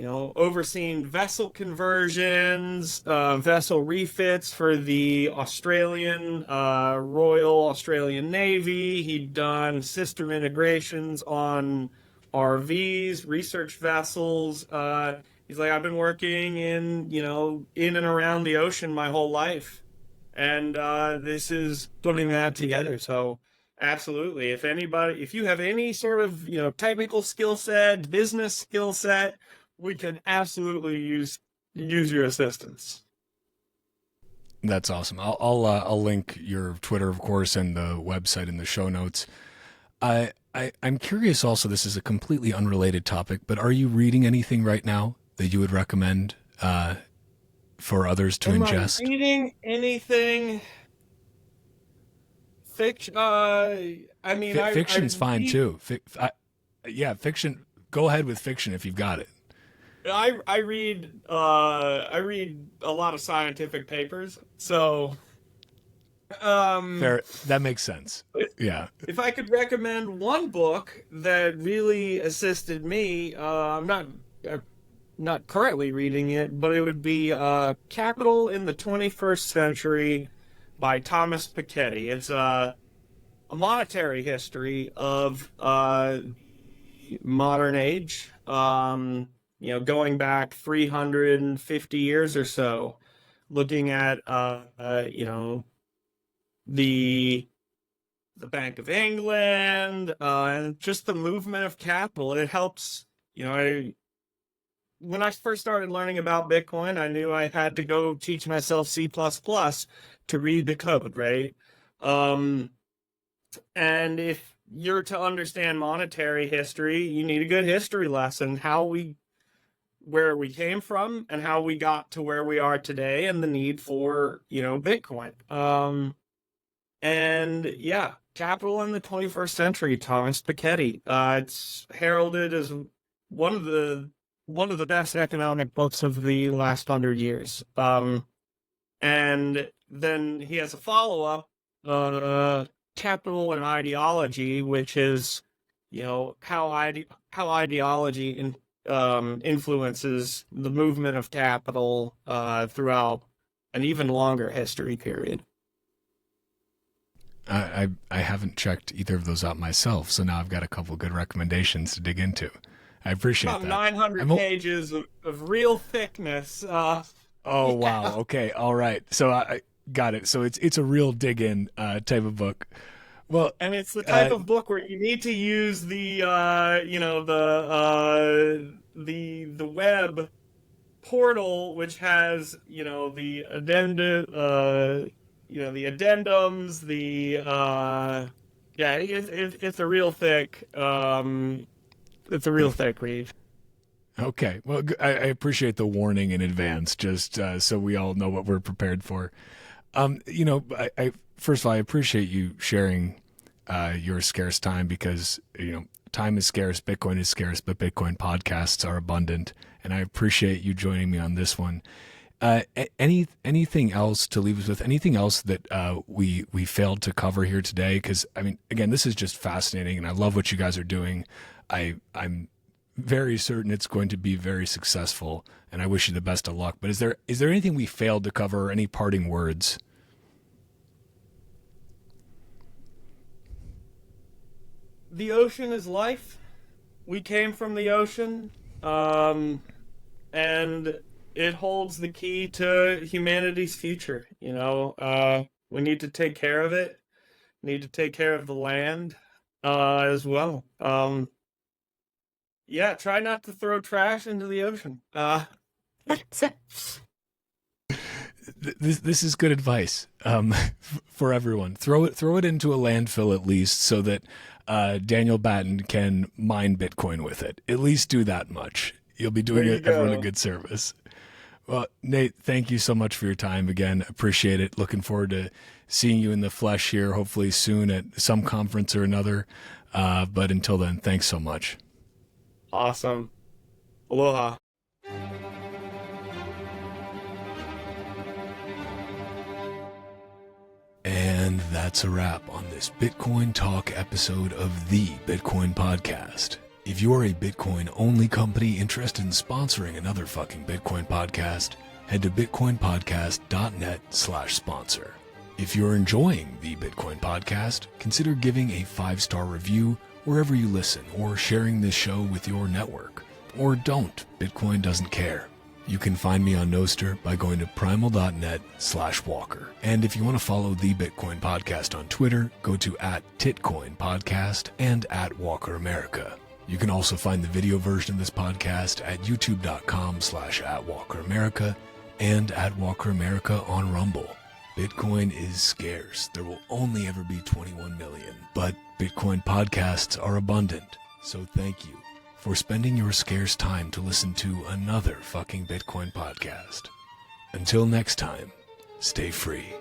overseen vessel conversions, vessel refits for the Royal Australian Navy. He'd done system integrations on RVs, research vessels. He's like, I've been working in and around the ocean my whole life. And this is putting that together. So absolutely. If you have any sort of, technical skill set, business skill set, we can absolutely use your assistance. That's awesome. I'll link your Twitter, of course, and the website in the show notes. I'm curious also, this is a completely unrelated topic, but are you reading anything right now that you would recommend for others to ingest? Am I reading anything? Fiction. Fiction's fine too. Fiction. Go ahead with fiction if you've got it. I read a lot of scientific papers, so fair. That makes sense. Yeah. If I could recommend one book that really assisted me, I'm not currently reading it, but it would be Capital in the 21st Century by Thomas Piketty. It's a monetary history of modern age, going back 350 years or so, looking at the Bank of England, and just the movement of capital. It helps, when I first started learning about Bitcoin, I knew I had to go teach myself C++ to read the code, right? And if you're to understand monetary history, you need a good history lesson, where we came from and how we got to where we are today, and the need for, Bitcoin. And yeah, Capital in the 21st Century, Thomas Piketty. It's heralded as one of the best economic books of the last 100 years. And then he has a follow-up, Capital and Ideology, which is, how ideology influences the movement of capital throughout an even longer history period. I haven't checked either of those out myself, so now I've got a couple good recommendations to dig into. I appreciate About that. 900 pages of real thickness. Oh, yeah. wow. Okay. All right. So I got it. So it's a real dig-in type of book. Well, And it's the type of book where you need to use the web portal, which has the addenda, the addendums, it's a real thick it's a real thick read. okay. Well, I appreciate the warning in advance, just so we all know what we're prepared for. I first of all, I appreciate you sharing your scarce time, because time is scarce, Bitcoin is scarce, but Bitcoin podcasts are abundant, and I appreciate you joining me on this one. Anything else to leave us with? Anything else that we failed to cover here today? Because again, this is just fascinating, and I love what you guys are doing. I'm very certain it's going to be very successful, and I wish you the best of luck. But is there anything we failed to cover, or any parting words? The ocean is life. We came from the ocean, and it holds the key to humanity's future. We need to take care of it. We need to take care of the land as well. Try not to throw trash into the ocean. This is good advice for everyone. Throw it into a landfill at least, so that Daniel Batten can mine Bitcoin with it. At least do that much. You'll be doing everyone a good service. Well, Nate, thank you so much for your time again. Appreciate it. Looking forward to seeing you in the flesh here, hopefully soon at some conference or another. But until then, thanks so much. Awesome. Aloha. And that's a wrap on this Bitcoin Talk episode of the Bitcoin Podcast. If you're a Bitcoin-only company interested in sponsoring another fucking Bitcoin podcast, head to bitcoinpodcast.net/sponsor. If you're enjoying the Bitcoin Podcast, consider giving a 5-star review wherever you listen, or sharing this show with your network. Or don't. Bitcoin doesn't care. You can find me on Nostr by going to primal.net/Walker. And if you want to follow the Bitcoin Podcast on Twitter, go to @TitcoinPodcast and @WalkerAmerica. You can also find the video version of this podcast at youtube.com/@WalkerAmerica and @WalkerAmerica on Rumble. Bitcoin is scarce. There will only ever be 21 million, but Bitcoin podcasts are abundant. So thank you for spending your scarce time to listen to another fucking Bitcoin podcast. Until next time, stay free.